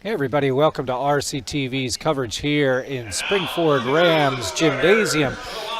Hey everybody, welcome to RCTV's coverage here in Springford Rams Gymnasium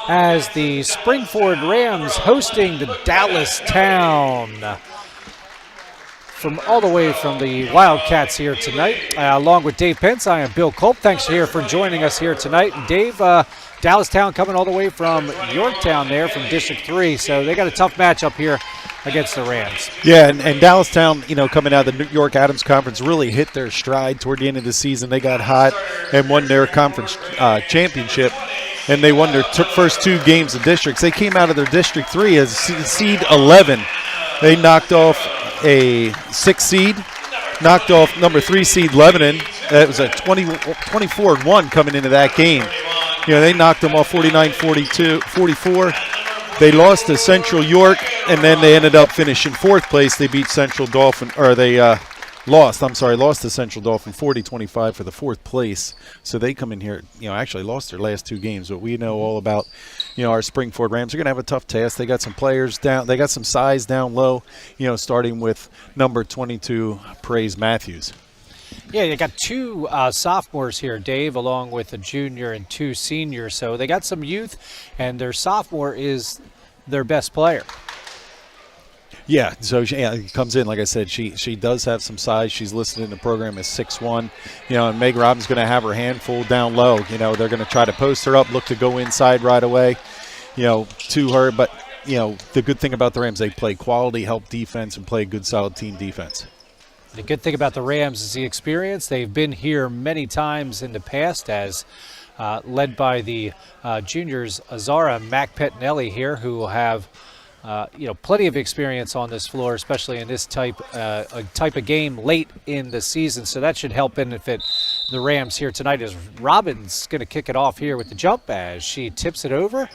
as the Springford Rams hosting the Dallstown. From all the way from the Wildcats here tonight, along with Dave Pence, I am Bill Culp. Thanks here for joining us here tonight. And Dave, Dallstown coming all the way from Yorktown there from District 3, so they got a tough matchup here against the Rams. Yeah, and Dallstown, coming out of the New York Adams Conference, really hit their stride toward the end of the season. They got hot and won their conference championship, and they won their first two games of districts. They came out of their District 3 as seed 11. They knocked off a 6 seed, knocked off number 3 seed Lebanon. That was a 24-1 coming into that game. They knocked them off 49-44. They lost to Central York, and then they ended up finishing 4th place. They beat Central Dauphin, or they lost to Central Dauphin 40-25 for the 4th place. So they come in here, actually lost their last 2 games. But we know all about, our Springford Rams are going to have a tough task. They got some players down. They got some size down low, starting with number 22, Praise Matthews. Yeah, you got 2 sophomores here, Dave, along with a junior and 2 seniors. So they got some youth, and their sophomore is their best player. Yeah, so she comes in, like I said, she does have some size. She's listed in the program as 6'1". And Meg Robbins going to have her handful down low. They're going to try to post her up, look to go inside right away, to her. But, the good thing about the Rams, they play quality help defense and play good, solid team defense. The good thing about the Rams is the experience. They've been here many times in the past as led by the juniors, Azara and Mac Pettinelli here, who have plenty of experience on this floor, especially in this type of game late in the season. So that should help benefit the Rams here tonight as Robbins going to kick it off here with the jump as she tips it over.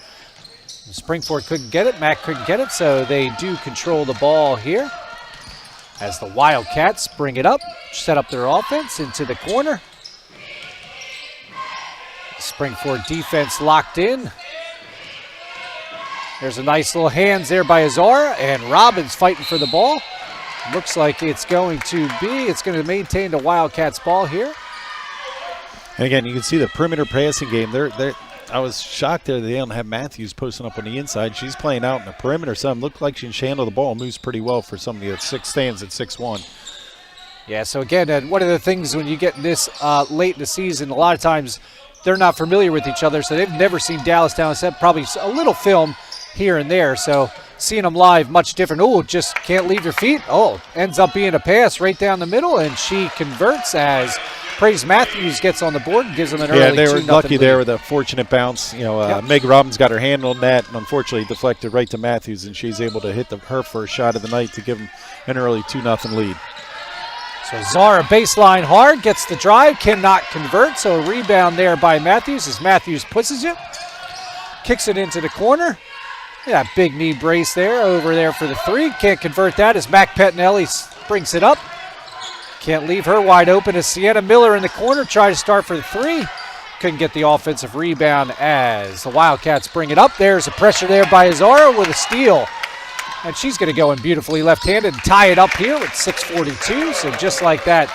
Springford couldn't get it. Mac couldn't get it, so they do control the ball here. As the Wildcats bring it up, set up their offense into the corner. Springford defense locked in. There's a nice little hands there by Azara, and Robbins fighting for the ball. Looks like it's going to maintain the Wildcats ball here. And again, you can see the perimeter passing game. I was shocked there that they don't have Matthews posting up on the inside. She's playing out in the perimeter. Some look like she can handle the ball, moves pretty well for somebody that stands at 6'1". Yeah, so again, one of the things when you get this late in the season, a lot of times they're not familiar with each other, so they've never seen Dallstown except probably a little film here and there. So seeing them live, much different. Oh, just can't leave your feet. Oh, ends up being a pass right down the middle, and she converts as Praise Matthews gets on the board and gives them an early 2-0 lead. Yeah, they were lucky there with a fortunate bounce. Meg Robbins got her hand on that and unfortunately deflected right to Matthews, and she's able to hit her first shot of the night to give them an early 2-0 lead. So Zara baseline hard, gets the drive, cannot convert. So a rebound there by Matthews as Matthews pushes it, kicks it into the corner. Yeah, big knee brace there, over there for the 3. Can't convert that as Mac Pettinelli brings it up. Can't leave her wide open as Sienna Miller in the corner try to start for the 3. Couldn't get the offensive rebound as the Wildcats bring it up. There's a pressure there by Azara with a steal. And she's going to go in beautifully left-handed and tie it up here with 6:42. So just like that,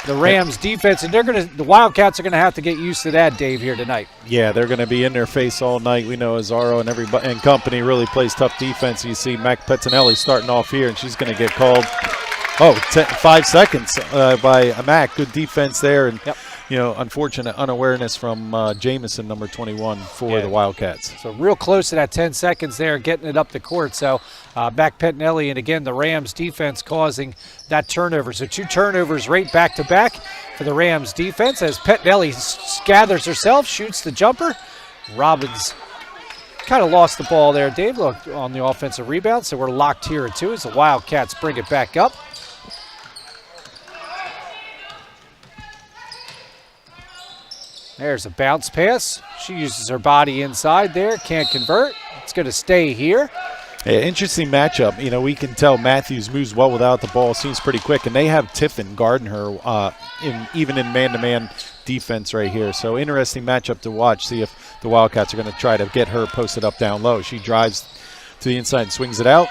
the Rams defense, and the Wildcats are going to have to get used to that, Dave, here tonight. Yeah, they're going to be in their face all night. We know Azara and everybody and company really plays tough defense. You see Mac Pettinelli starting off here, and she's going to get called. 5 seconds by Mac. Good defense there, and unfortunate unawareness from Jamison, number 21, for the Wildcats. So real close to that 10 seconds there, getting it up the court. So Mac Pettinelli, and again, the Rams defense causing that turnover. So 2 turnovers right back-to-back for the Rams defense as Pettinelli gathers herself, shoots the jumper. Robbins kind of lost the ball there, Dave, look, on the offensive rebound. So we're locked here at 2 as the Wildcats bring it back up. There's a bounce pass. She uses her body inside there. Can't convert. It's going to stay here. Yeah, interesting matchup. We can tell Matthews moves well without the ball. Seems pretty quick. And they have Tiffin guarding her even in man-to-man defense right here. So interesting matchup to watch. See if the Wildcats are going to try to get her posted up down low. She drives to the inside and swings it out.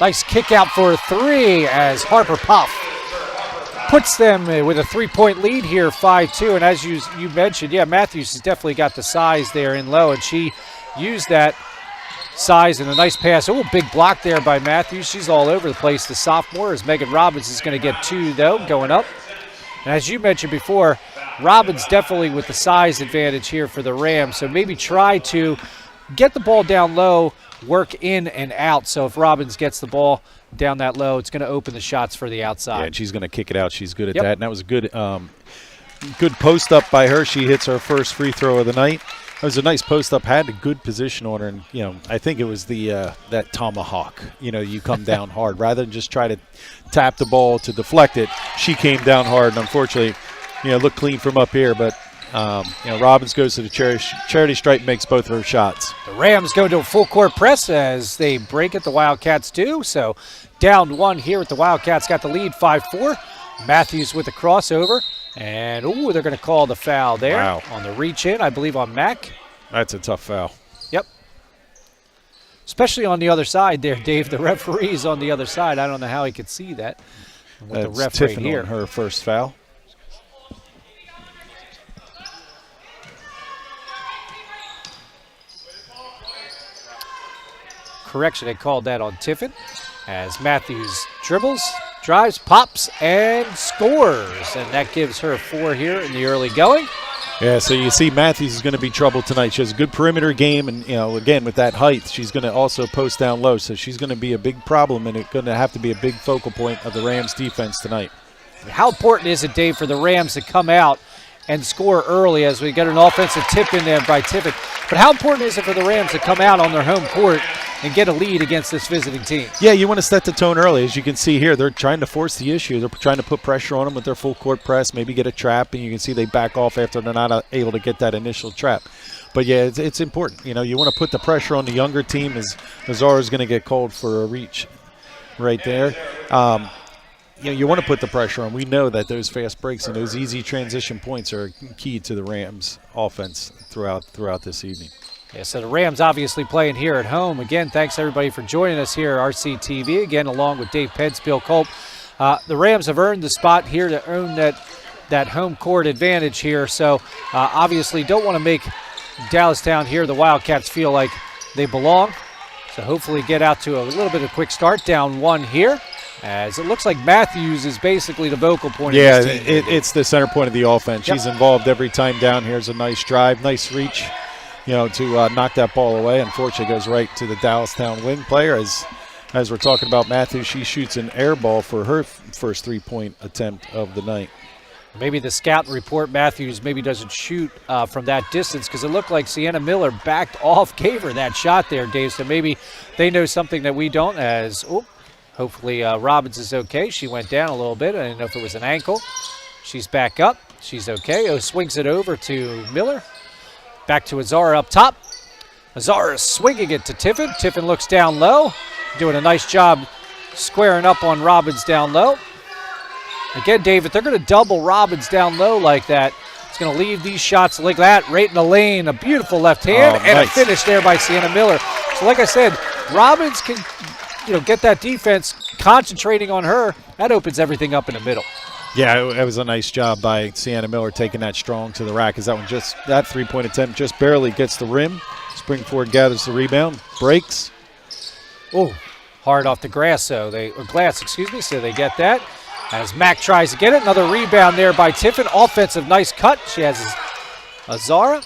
Nice kick out for a 3 as Harper Puff puts them with a 3-point lead here, 5-2. And as you mentioned, yeah, Matthews has definitely got the size there in low, and she used that size and a nice pass. Oh, big block there by Matthews. She's all over the place, the sophomore, as Megan Robbins is going to get 2, though, going up. And as you mentioned before, Robbins definitely with the size advantage here for the Rams, so maybe try to get the ball down low, work in and out. So if Robbins gets the ball down that low, it's going to open the shots for the outside. Yeah, and she's going to kick it out. She's good at that. And that was a good post up by her. She hits her first free throw of the night. It was a nice post up, had a good position on her, and I think it was the that tomahawk. You come down hard rather than just try to tap the ball to deflect it. She came down hard, and unfortunately, looked clean from up here. But Robbins goes to the charity stripe, and makes both of her shots. The Rams go to a full court press as they break it. The Wildcats do. So down 1 here with the Wildcats, got the lead 5-4. Matthews with the crossover. And, they're going to call the foul there on the reach in, I believe, on Mack. That's a tough foul. Yep. Especially on the other side there, Dave. The referee's on the other side. I don't know how he could see that. With the ref Tiffin right here. On her first foul. Correction, they called that on Tiffin as Matthews dribbles, drives, pops, and scores. And that gives her 4 here in the early going. Yeah, so you see Matthews is going to be trouble tonight. She has a good perimeter game, and, again, with that height, she's going to also post down low. So she's going to be a big problem, and it's going to have to be a big focal point of the Rams' defense tonight. How important is it, Dave, for the Rams to come out and score early as we get an offensive tip in there by Tippett? But how important is it for the Rams to come out on their home court and get a lead against this visiting team? Yeah, you want to set the tone early. As you can see here, they're trying to force the issue. They're trying to put pressure on them with their full court press, maybe get a trap, and you can see they back off after they're not able to get that initial trap. But, yeah, it's important. You want to put the pressure on the younger team as Zara's going to get called for a reach right there. You want to put the pressure on. We know that those fast breaks and those easy transition points are key to the Rams' offense throughout this evening. Yeah, so the Rams obviously playing here at home. Again, thanks everybody for joining us here at RCTV. Again, along with Dave Pence, Bill Culp. The Rams have earned the spot here to own that home court advantage here. So obviously don't want to make Dallstown here, the Wildcats, feel like they belong. So hopefully get out to a little bit of a quick start, down 1 here. As it looks like Matthews is basically the vocal point of this team. Yeah, it's the center point of the offense. She's involved every time down. Here's a nice drive, nice reach, to knock that ball away. Unfortunately, goes right to the Dallstown wing player. As we're talking about Matthews, she shoots an air ball for her first 3-point attempt of the night. Maybe the scout report Matthews maybe doesn't shoot from that distance, because it looked like Sienna Miller backed off, gave her that shot there, Dave. So maybe they know something that we don't. Hopefully Robbins is okay. She went down a little bit. I didn't know if it was an ankle. She's back up. She's okay. Swings it over to Miller. Back to Azara up top. Azara swinging it to Tiffin. Tiffin looks down low, doing a nice job squaring up on Robbins down low. Again, David, they're going to double Robbins down low like that. It's going to leave these shots like that right in the lane. A beautiful left hand and nice. A finish there by Sienna Miller. So like I said, Robbins can get that defense concentrating on her. That opens everything up in the middle. Yeah, it was a nice job by Sienna Miller taking that strong to the rack, as that 3-point attempt just barely gets the rim. Springford gathers the rebound, breaks. Oh, hard off the glass, so they get that. As Mack tries to get it, another rebound there by Tiffin. Offensive, nice cut. She has Azara.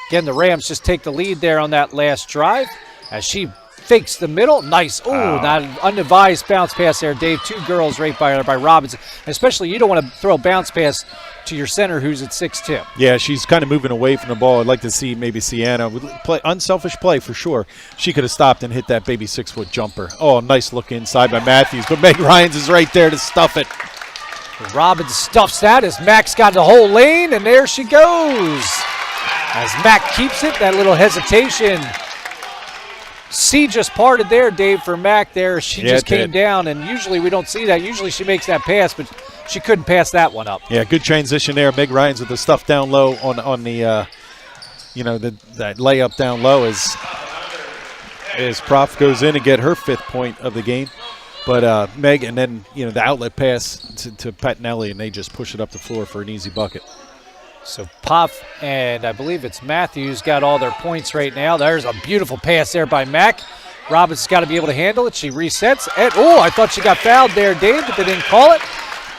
Again, the Rams just take the lead there on that last drive as she fakes the middle. Nice. That unadvised bounce pass there, Dave. 2 girls right by Robbins. Especially, you don't want to throw a bounce pass to your center who's at 6'2". Yeah, she's kind of moving away from the ball. I'd like to see maybe Sienna play unselfish play for sure. She could have stopped and hit that baby 6-foot jumper. Oh, nice look inside by Matthews, but Meg Ryans is right there to stuff it. Robbins stuffs that as Mack's got the whole lane, and there she goes. As Mack keeps it, that little hesitation. C just parted there, Dave, for Mack there. She just came down, and usually we don't see that. Usually she makes that pass, but she couldn't pass that one up. Yeah, good transition there. Meg Ryans with the stuff down low on the, that layup down low as Prof goes in to get her 5th point of the game. But Meg, and then, the outlet pass to Pettinelli, and they just push it up the floor for an easy bucket. So Puff and I believe it's Matthews got all their points right now. There's a beautiful pass there by Mack. Robinson's got to be able to handle it. She resets. And, I thought she got fouled there, Dave, but they didn't call it.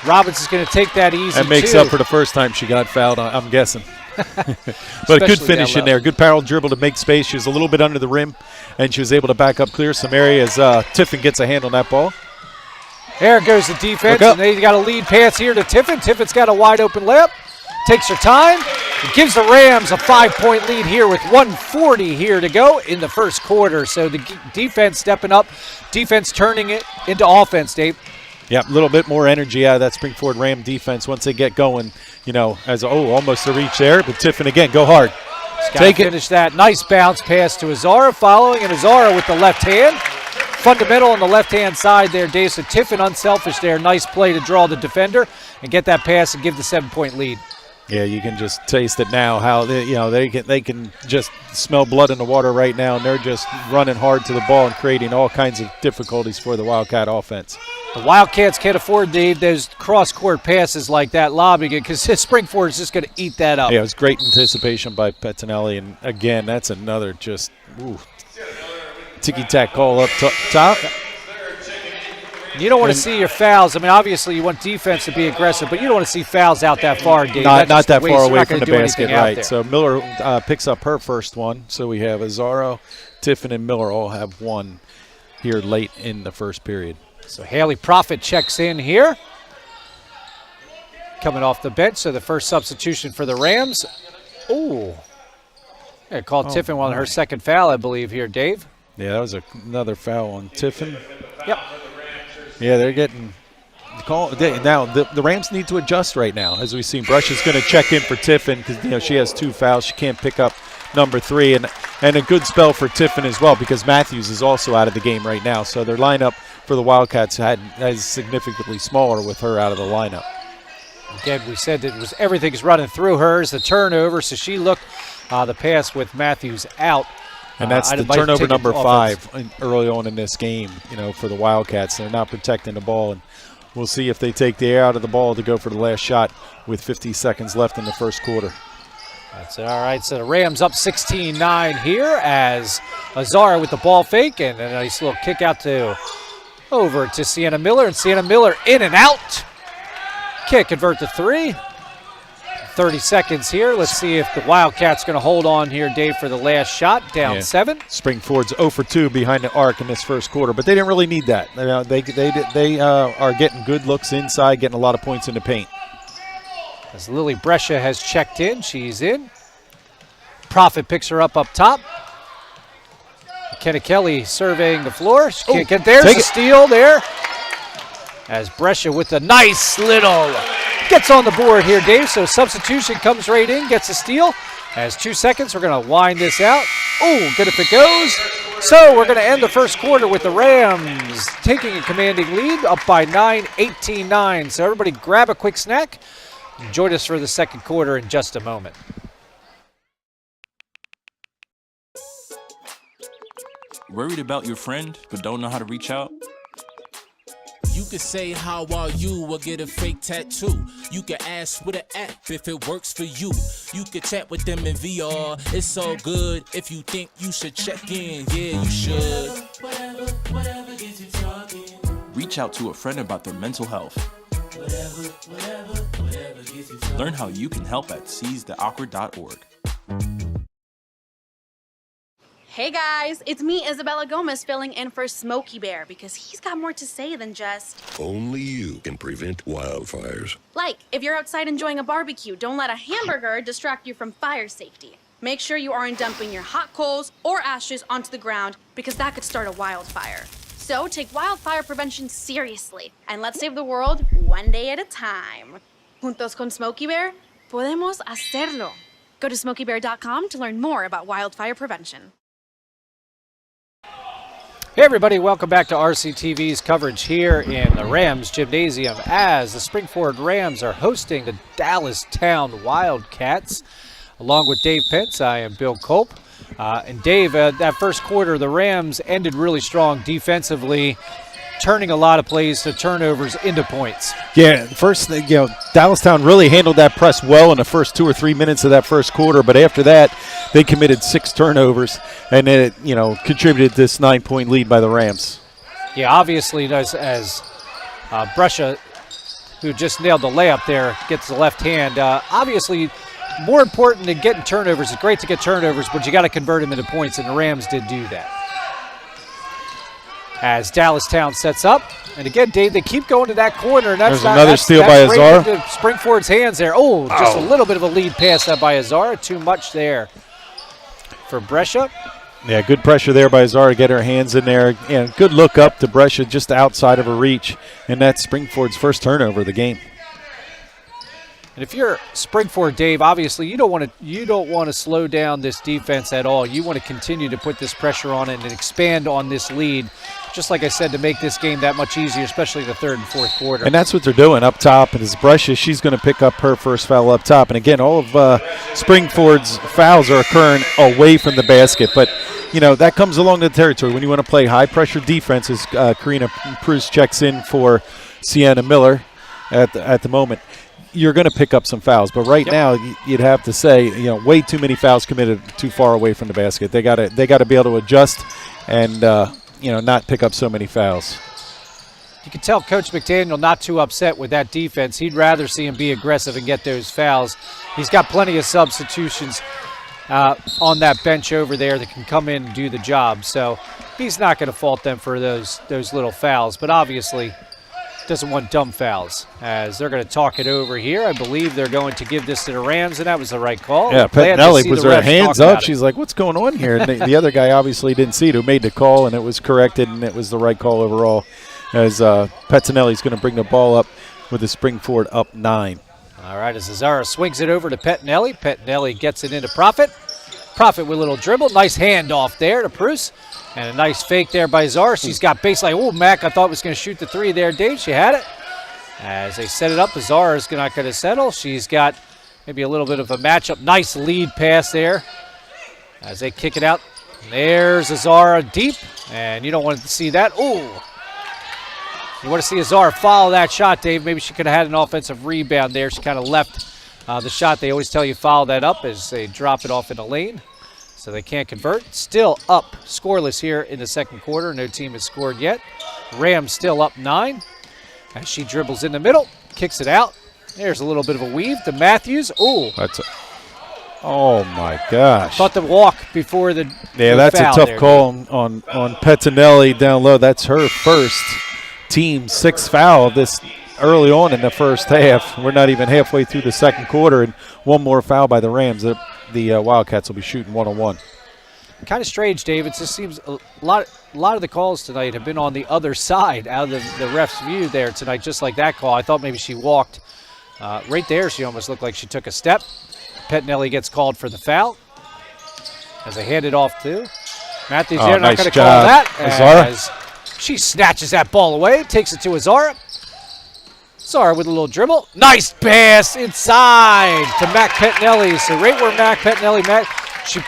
Robinson's going to take that easy, That makes up for the first time she got fouled, I'm guessing. But a good finish in there. Good parallel dribble to make space. She was a little bit under the rim, and she was able to back up, clear some areas. Tiffin gets a hand on that ball. There goes the defense, and they got a lead pass here to Tiffin. Tiffin's got a wide-open layup. Takes her time. It gives the Rams a 5-point lead here with 1:40 here to go in the first quarter. So the defense stepping up, defense turning it into offense, Dave. Yeah, a little bit more energy out of that Springford Ram defense once they get going. Almost a reach there, but Tiffin again, go hard. Take it. Finish that. Nice bounce pass to Azara following, and Azara with the left hand. Fundamental on the left-hand side there, Dave. So Tiffin unselfish there. Nice play to draw the defender and get that pass and give the 7-point lead. Yeah, you can just taste it now. How they can just smell blood in the water right now, and they're just running hard to the ball and creating all kinds of difficulties for the Wildcat offense. The Wildcats can't afford, Dave, those cross-court passes like that, lobbing it, because Springford is just going to eat that up. Yeah, it was great anticipation by Pettinelli, and again, that's another just ticky-tack call up top. You don't want to see your fouls. I mean, obviously you want defense to be aggressive, but you don't want to see fouls out that far, Dave. Not that far away from the basket, right. So Miller picks up her first one. So we have Azaro, Tiffin, and Miller all have one here late in the first period. So Haley Prophet checks in here. Coming off the bench, so the first substitution for the Rams. Called Tiffin on her second foul, I believe, here, Dave. Yeah, that was another foul on Tiffin. Yep. Yeah, they're getting called. Now, the Rams need to adjust right now. As we've seen, Brush is going to check in for Tiffin because, she has 2 fouls. She can't pick up number 3. And a good spell for Tiffin as well because Matthews is also out of the game right now. So their lineup for the Wildcats is significantly smaller with her out of the lineup. Again, we said that everything's running through hers, the turnover, so she looked the pass with Matthews out. And that's the turnover number 5 early on in this game, for the Wildcats. They're not protecting the ball, and we'll see if they take the air out of the ball to go for the last shot with 50 seconds left in the first quarter. That's it. All right, so the Rams up 16-9 here as Azara with the ball fake and a nice little kick out over to Sienna Miller, and Sienna Miller in and out. Can't convert to 3. 30 seconds here. Let's see if the Wildcats going to hold on here, Dave, for the last shot. Down 7. Springford's 0 for 2 behind the arc in this first quarter, but they didn't really need that. They are getting good looks inside, getting a lot of points in the paint. As Lily Brescia has checked in, she's in. Prophet picks her up top. McKenna Kelly surveying the floor. She can't get there. There's a steal there. As Brescia with a nice little gets on the board here, Dave. So substitution comes right in, gets a steal. As 2 seconds, we're going to wind this out. Good if it goes. So we're going to end the first quarter with the Rams taking a commanding lead, up by 9, 18-9. So everybody grab a quick snack. Join us for the second quarter in just a moment. Worried about your friend but don't know how to reach out? You could say how are you or get a fake tattoo. You could ask with an app if it works for you. You could chat with them in VR. It's so good. If you think you should check in, yeah, you should. Whatever gets you talking. Reach out to a friend about their mental health. Whatever gets you talking. Learn how you can help at seizetheawkward.org. Hey guys, it's me, Isabella Gomez, filling in for Smokey Bear because he's got more to say than just... Only you can prevent wildfires. Like, if you're outside enjoying a barbecue, don't let a hamburger distract you from fire safety. Make sure you aren't dumping your hot coals or ashes onto the ground because that could start a wildfire. So take wildfire prevention seriously and let's save the world one day at a time. Juntos con Smokey Bear, podemos hacerlo. Go to smokeybear.com to learn more about wildfire prevention. Hey everybody, welcome back to RCTV's coverage here in the Rams Gymnasium as the Springford Rams are hosting the Dallstown Wildcats. Along with Dave Pence, I am Bill Culp. And Dave, that first quarter, the Rams ended really strong defensively. turning a lot of plays to turnovers into points. Yeah, first, Dallstown really handled that press well in the first 2 or 3 minutes of that first quarter, but after that, they committed 6 turnovers, and it, contributed to this 9-point lead by the Rams. Yeah, obviously, as Brescia, who just nailed the layup there, gets the left hand. Obviously, more important than getting turnovers. It's great to get turnovers, but you got to convert them into points, and the Rams did do that. As Dallstown sets up, and again, Dave, they keep going to that corner, and there's another steal by Azar. Springford's hands there. Oh, just a little bit of a lead pass that by Azar. Too much there for Brescia. Yeah, good pressure there by Azar to get her hands in there. And good look up to Brescia just outside of her reach. And that's Springford's first turnover of the game. And if you're Springford, Dave, obviously you don't want to slow down this defense at all. You want to continue to put this pressure on it and expand on this lead, just like I said, to make this game that much easier, especially the third and fourth quarter. And that's what they're doing up top. And as Brescia, she's going to pick up her first foul up top. And again, all of Springford's fouls are occurring away from the basket. But, that comes along the territory. When you want to play high-pressure defense, as Karina Prus checks in for Sienna Miller at the moment, you're going to pick up some fouls. But right now, you'd have to say, way too many fouls committed too far away from the basket. They got to be able to adjust and, not pick up so many fouls. You can tell Coach McDaniel not too upset with that defense. He'd rather see him be aggressive and get those fouls. He's got plenty of substitutions on that bench over there that can come in and do the job. So he's not going to fault them for those little fouls. But obviously, doesn't want dumb fouls, as they're going to talk it over here. I believe they're going to give this to the Rams, and that was the right call. Yeah, Pettinelli was her hands up. She's like, what's going on here? And the other guy obviously didn't see it, who made the call, and it was corrected, and it was the right call overall, as Pettinelli's going to bring the ball up with the Springford up 9. All right, as Azara swings it over to Pettinelli. Pettinelli gets it into Profit. Profit with a little dribble. Nice handoff there to Bruce. And a nice fake there by Zara. She's got baseline. Oh, Mack, I thought was going to shoot the three there, Dave. She had it. As they set it up, Zara is not going to settle. She's got maybe a little bit of a matchup. Nice lead pass there. As they kick it out. There's Azara deep. And you don't want to see that. Oh. You want to see Azara follow that shot, Dave. Maybe she could have had an offensive rebound there. She kind of left the shot. They always tell you follow that up as they drop it off in the lane. So they can't convert. Still up scoreless here in the second quarter. No team has scored yet. Rams still up 9 as she dribbles in the middle, kicks it out. There's a little bit of a weave to Matthews. Oh, oh my gosh! Thought the walk before the that's a tough there, call on Pettinelli down low. That's her first team 6th foul this early on in the first half. We're not even halfway through the second quarter, and one more foul by the Rams. The Wildcats will be shooting 1-on-1. Kind of strange, Dave. It just seems a lot of the calls tonight have been on the other side, out of the ref's view there tonight, just like that call. I thought maybe she walked right there. She almost looked like she took a step. Pettinelli gets called for the foul as they hand it off to Matthews. They're not going to call that. As she snatches that ball away, takes it to Azara. Azara with a little dribble. Nice pass inside to Mac Pettinelli. So right where Mac Pettinelli met,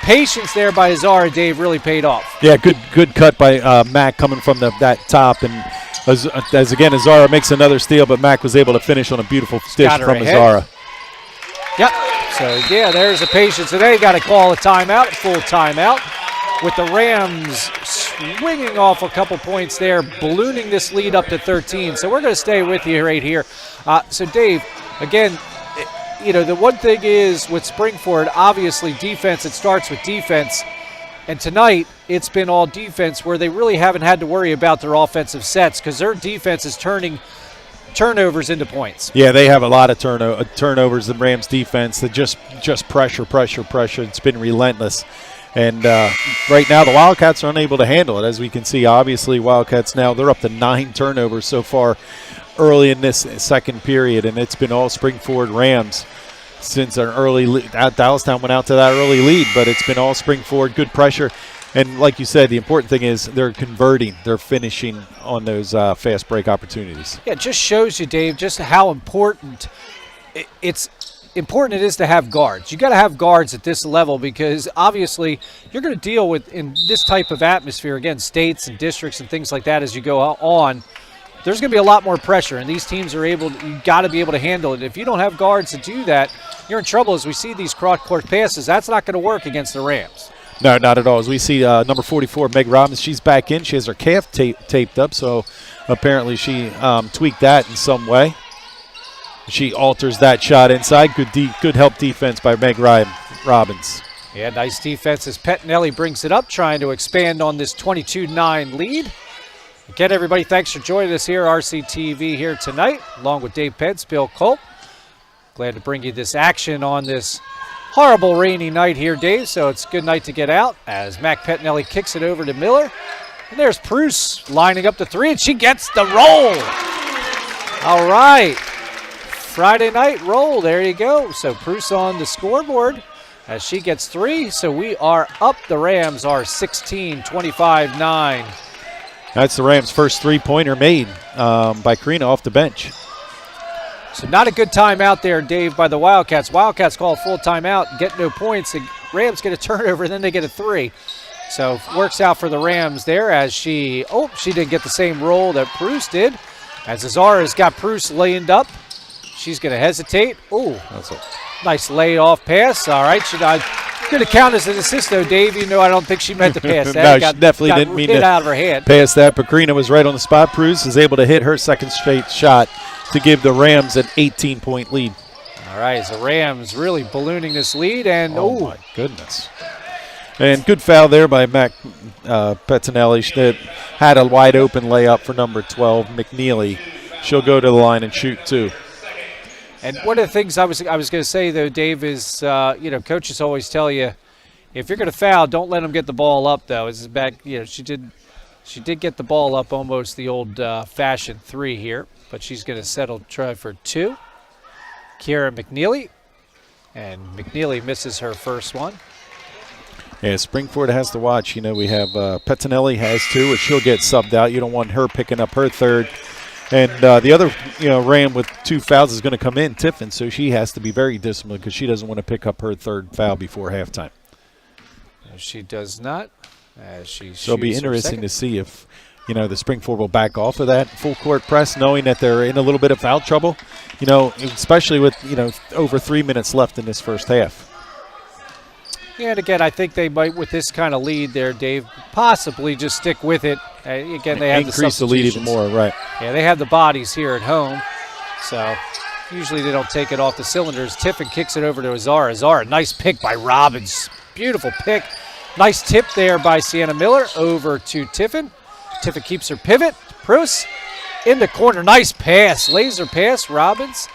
patience there by Azara, Dave, really paid off. Yeah, good cut by Mac coming from that top. And as again, Azara makes another steal, but Mac was able to finish on a beautiful stitch from Azara. Yep. So, yeah, there's the patience. So they got to call a timeout, full timeout, with the Rams swinging off a couple points there, ballooning this lead up to 13. So we're going to stay with you right here. So, Dave, again, the one thing is with Springford, obviously defense, it starts with defense. And tonight, it's been all defense where they really haven't had to worry about their offensive sets because their defense is turning turnovers into points. Yeah, they have a lot of turnovers, the Rams defense, that just pressure. It's been relentless. And right now the Wildcats are unable to handle it. As we can see, obviously, Wildcats now, they're up to 9 turnovers so far early in this second period, and it's been all Springford Rams since an early lead. Dallstown went out to that early lead, but it's been all Springford, good pressure. And like you said, the important thing is they're converting, they're finishing on those fast break opportunities. Yeah, it just shows you, Dave, just how important it is to have guards. You got to have guards at this level because obviously you're going to deal with, in this type of atmosphere, again, states and districts and things like that as you go on, there's going to be a lot more pressure, and these teams are able – you got to be able to handle it. If you don't have guards to do that, you're in trouble. As we see these cross-court passes, that's not going to work against the Rams. No, not at all. As we see number 44, Meg Robbins, she's back in. She has her calf taped up, so apparently she tweaked that in some way. She alters that shot inside. Good help defense by Meg Robbins. Yeah, nice defense as Pettinelli brings it up, trying to expand on this 22-9 lead. Again, everybody, thanks for joining us here, RCTV here tonight, along with Dave Pence, Bill Culp. Glad to bring you this action on this horrible rainy night here, Dave, so it's a good night to get out as Mac Pettinelli kicks it over to Miller. And there's Bruce lining up the three, and she gets the roll. All right. Friday night roll, there you go. So Bruce on the scoreboard as she gets three. So we are up. The Rams are 16-25-9. That's the Rams' first three-pointer made by Karina off the bench. So not a good timeout there, Dave, by the Wildcats. Wildcats call a full timeout, get no points. The Rams get a turnover, and then they get a three. So works out for the Rams there as she didn't get the same roll that Bruce did. As Azara's got Bruce laid up. She's going to hesitate. Oh, that's a nice laid-off pass. All right, should I going to count as an assist, though, Dave. You know I don't think she meant to pass that. No, she definitely didn't mean to out of her hand. Pass that. But Karina was right on the spot. Bruce is able to hit her second straight shot to give the Rams an 18-point lead. All right, so Rams really ballooning this lead. And oh my goodness. And good foul there by Mac Pettinelli that had a wide-open layup for number 12, McNeely. She'll go to the line and shoot, too. And one of the things I was going to say, though, Dave, is, coaches always tell you, if you're going to foul, don't let them get the ball up, though. This is back, she did get the ball up almost the old-fashioned three here, but she's going to try for two. Kiera McNeely, and McNeely misses her first one. Yeah, Springford has to watch. We have Pettinelli has two, or she'll get subbed out. You don't want her picking up her third. And the other, Ram with two fouls is going to come in, Tiffin, so she has to be very disciplined because she doesn't want to pick up her third foul before halftime. She does not. So it'll be interesting to see if, the Springford will back off of that full court press, knowing that they're in a little bit of foul trouble, especially with, over 3 minutes left in this first half. Yeah, and again, I think they might, with this kind of lead there, Dave, possibly just stick with it. Again, they have increase the lead even more, right? Yeah, they have the bodies here at home, so usually they don't take it off the cylinders. Tiffin kicks it over to Azara. Azara, nice pick by Robbins. Beautiful pick. Nice tip there by Sienna Miller over to Tiffin. Tiffin keeps her pivot. Bruce in the corner. Nice pass. Laser pass. Robbins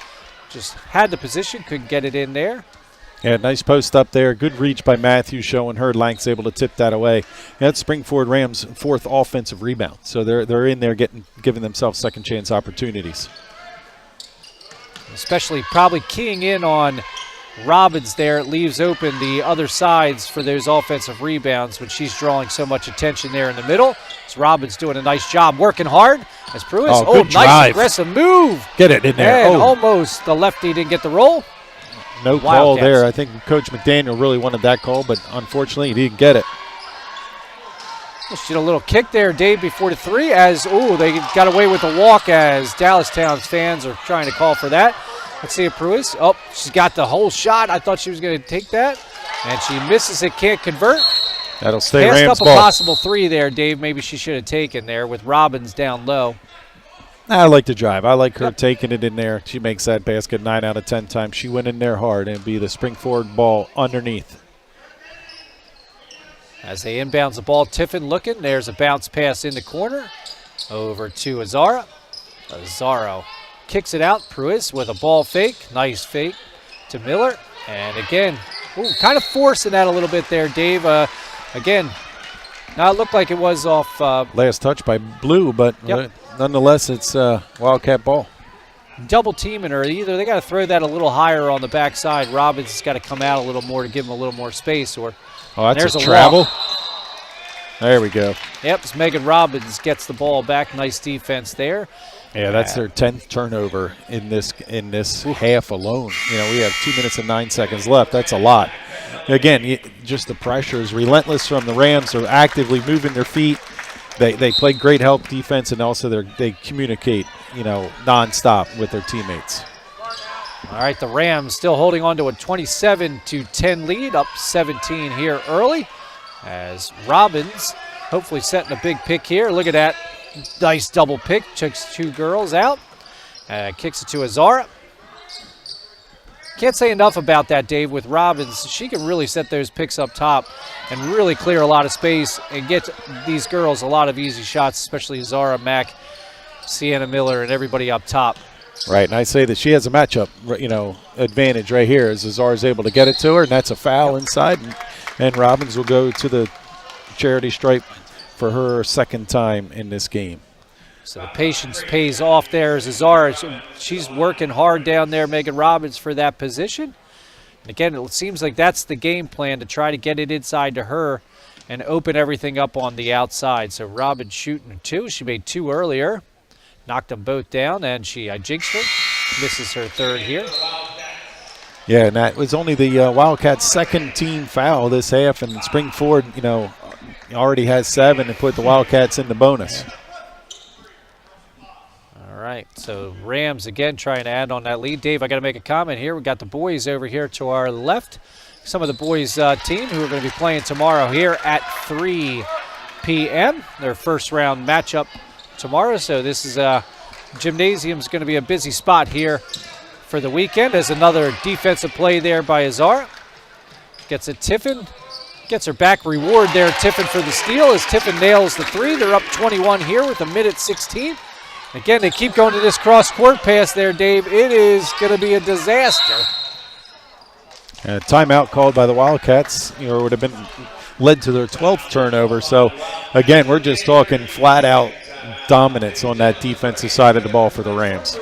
just had the position, couldn't get it in there. Yeah, nice post up there. Good reach by Matthews, showing her length's able to tip that away. That's Springford Rams' fourth offensive rebound. So they're in there giving themselves second chance opportunities. Especially probably keying in on Robbins there. It leaves open the other sides for those offensive rebounds when she's drawing so much attention there in the middle. So Robbins doing a nice job, working hard as Pruitt. Oh, nice drive. Aggressive move. Get it in there. And almost the lefty didn't get the roll. No call there. I think Coach McDaniel really wanted that call, but unfortunately he didn't get it. She did a little kick there, Dave, before the three as, they got away with the walk as Dallstown's fans are trying to call for that. Let's see if Pruitt. Oh, she's got the whole shot. I thought she was going to take that, and she misses it, can't convert. That'll stay Passed Rams up ball. A possible three there, Dave. Maybe she should have taken there with Robbins down low. I like the drive. I like her taking it in there. She makes that basket 9 out of 10 times. She went in there hard and be the Springford ball underneath. As they inbounds the ball, Tiffin looking. There's a bounce pass in the corner over to Azara. Azaro kicks it out. Pruitt with a ball fake. Nice fake to Miller. And again, kind of forcing that a little bit there, Dave. Again, now it looked like it was off. Last touch by Blue, but nonetheless, it's Wildcat ball. Double teaming her. Either they got to throw that a little higher on the backside. Robbins has got to come out a little more to give him a little more space. That's a travel. Walk. There we go. Yep, it's Megan Robbins gets the ball back. Nice defense there. Yeah, that's their 10th turnover in this half alone. We have 2 minutes and 9 seconds left. That's a lot. Again, just the pressure is relentless from the Rams. They're actively moving their feet. they play great help defense, and also they communicate, nonstop with their teammates. All right, the Rams still holding on to a 27-10 lead, up 17 here early, as Robbins hopefully setting a big pick here. Look at that nice double pick, checks 2 girls out, kicks it to Azara. Can't say enough about that, Dave, with Robbins. She can really set those picks up top and really clear a lot of space and get these girls a lot of easy shots, especially Zara Mack, Sienna Miller, and everybody up top. Right, and I say that she has a matchup, advantage right here as Zara's able to get it to her, and that's a foul inside, and Robbins will go to the charity stripe for her second time in this game. So the patience pays off there as Zara. She's working hard down there, Megan Robbins, for that position. And again, it seems like that's the game plan, to try to get it inside to her and open everything up on the outside. So Robbins shooting 2. She made 2 earlier. Knocked them both down, and she jinxed her. Misses her 3rd here. Yeah, and that was only the Wildcats' second team foul this half, and Springford, already has 7 and put the Wildcats in the bonus. All right, so Rams again trying to add on that lead. Dave, I got to make a comment here. We got the boys over here to our left. Some of the boys' team who are going to be playing tomorrow here at 3 p.m. Their first round matchup tomorrow. So this is gymnasium's going to be a busy spot here for the weekend, as another defensive play there by Azara. Gets it Tiffin. Gets her back reward there, Tiffin, for the steal, as Tiffin nails the 3. They're up 21 here with 1:16. Again, they keep going to this cross-court pass there, Dave. It is going to be a disaster. Timeout called by the Wildcats, would have been led to their 12th turnover. So, again, we're just talking flat-out dominance on that defensive side of the ball for the Rams.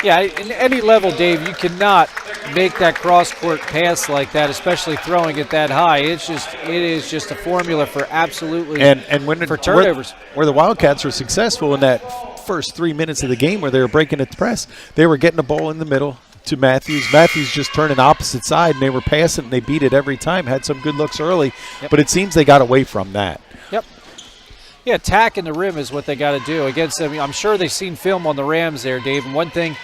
Yeah, in any level, Dave, you cannot make that cross-court pass like that, especially throwing it that high. It is just a formula for absolutely for turnovers. Where the Wildcats were successful in that first 3 minutes of the game, where they were breaking the press, they were getting the ball in the middle to Matthews. Matthews just turning opposite side, and they were passing, and they beat it every time. Had some good looks early, but it seems they got away from that. Yep. Yeah, attacking the rim is what they got to do against them. I'm sure they've seen film on the Rams there, Dave. And one thing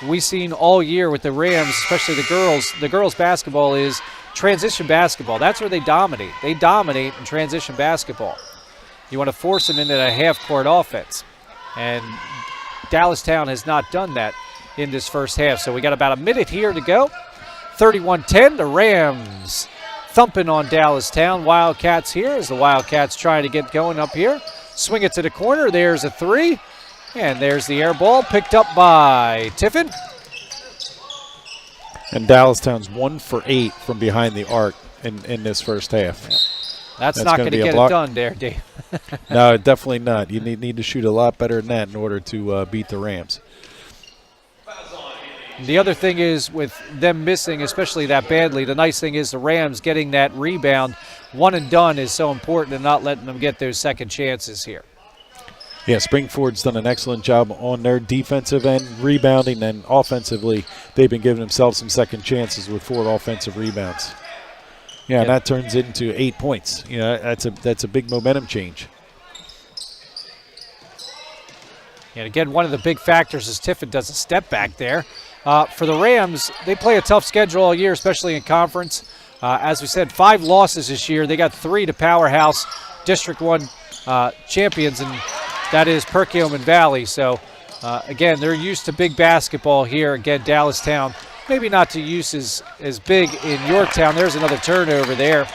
we've seen all year with the Rams, especially the girls basketball, is transition basketball. That's where they dominate. They dominate in transition basketball. You want to force them into a half-court offense. And Dallstown has not done that in this first half. So we got about a minute here to go. 31-10, the Rams thumping on Dallstown. Wildcats here as the Wildcats trying to get going up here. Swing it to the corner. There's a 3. And there's the air ball picked up by Tiffin. And Dallstown's 1 for 8 from behind the arc in this first half. Yeah. That's not going to get it done there, Dave. No, definitely not. You need to shoot a lot better than that in order to beat the Rams. The other thing is, with them missing, especially that badly, the nice thing is the Rams getting that rebound. One and done is so important, and not letting them get those second chances here. Yeah, Springford's done an excellent job on their defensive end, rebounding, and offensively, they've been giving themselves some second chances with 4 offensive rebounds. Yeah, and that turns into 8 points. That's a big momentum change. And again, one of the big factors is Tiffin does a step back there. For the Rams, they play a tough schedule all year, especially in conference. As we said, 5 losses this year. They got 3 to powerhouse District 1 champions, and that is Perkiomen Valley. So, again, they're used to big basketball here. Again, Dallstown, maybe not to use as big in Yorktown. There's another turnover there.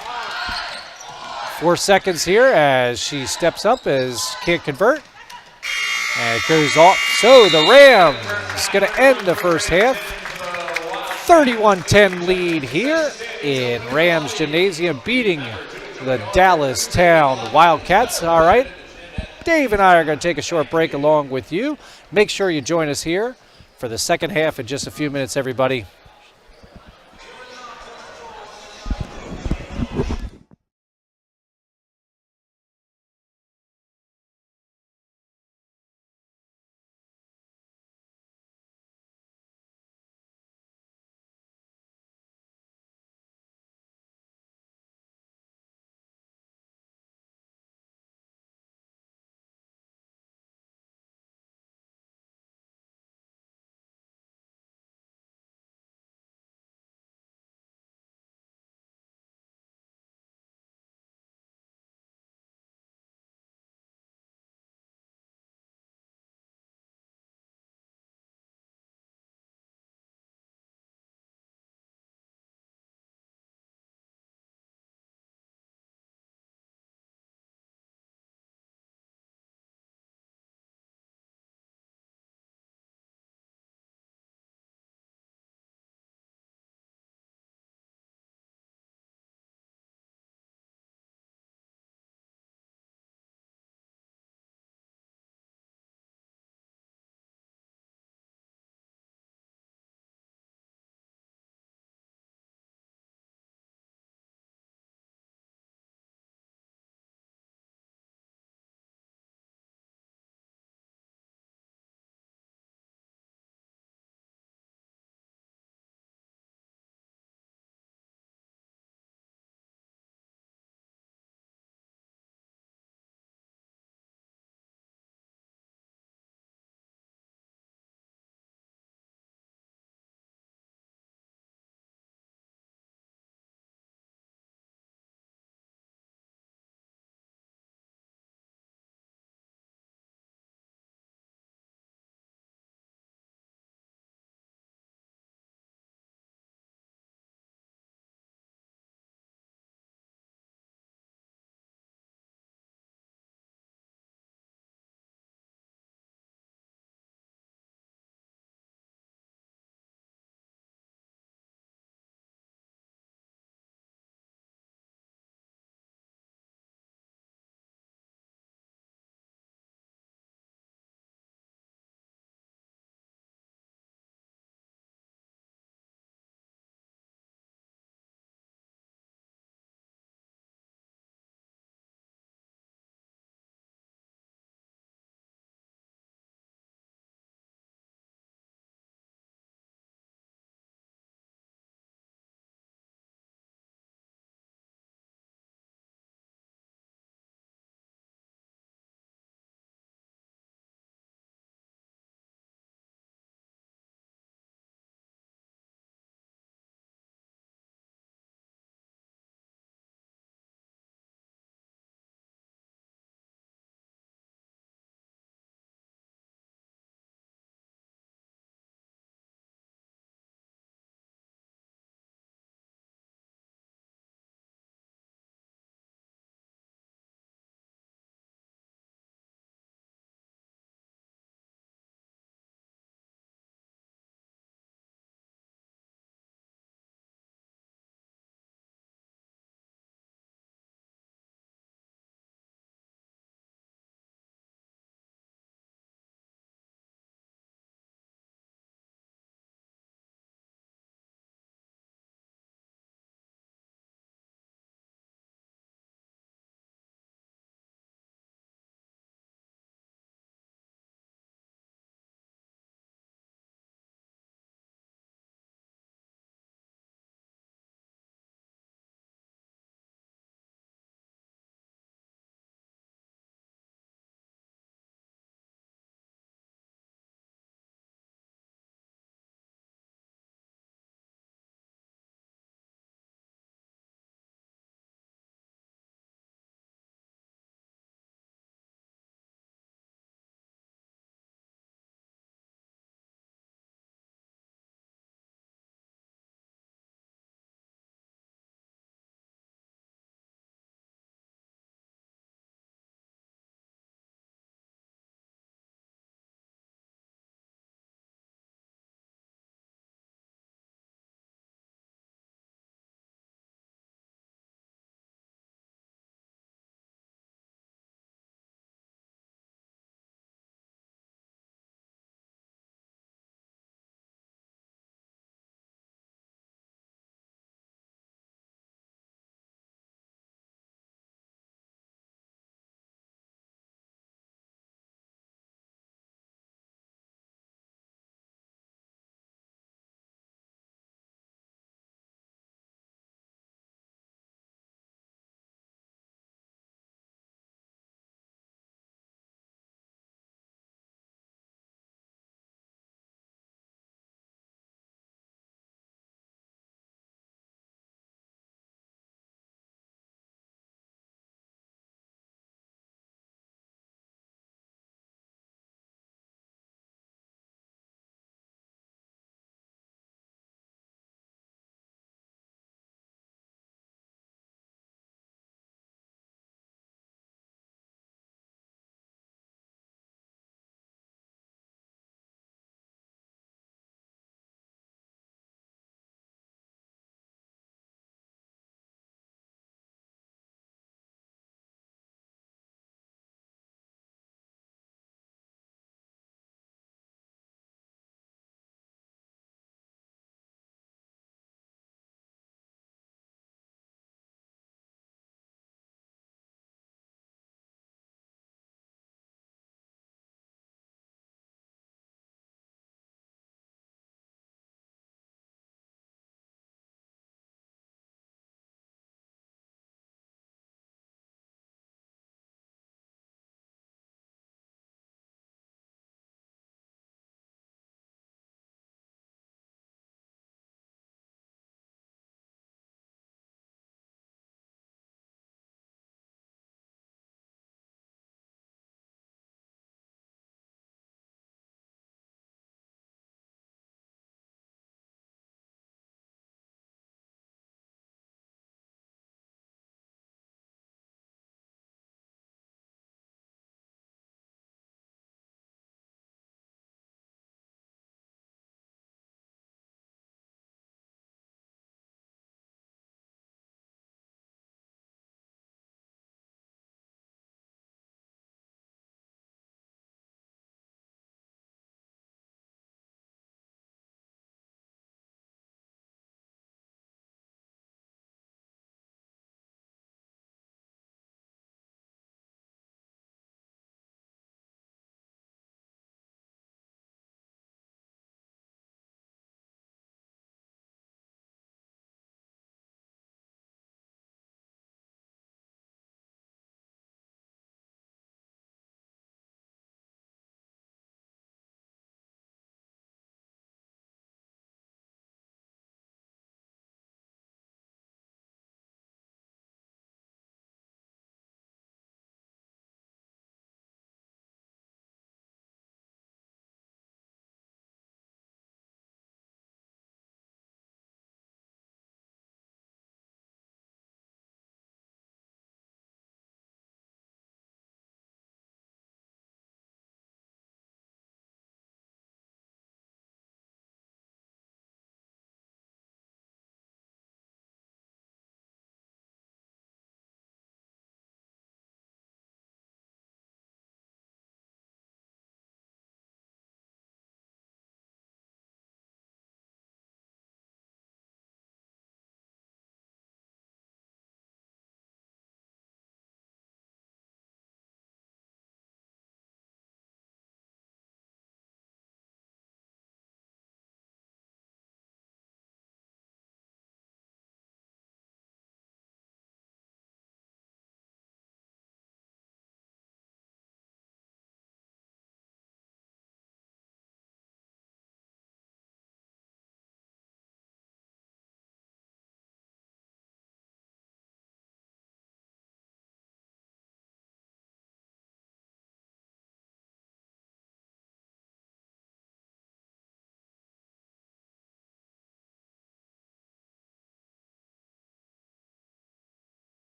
4 seconds here as she steps up, as can't convert. And it goes off. So the Rams going to end the first half. 31-10 lead here in Rams Gymnasium, beating the Dallstown Wildcats. All right. Dave and I are going to take a short break along with you. Make sure you join us here for the second half in just a few minutes, everybody.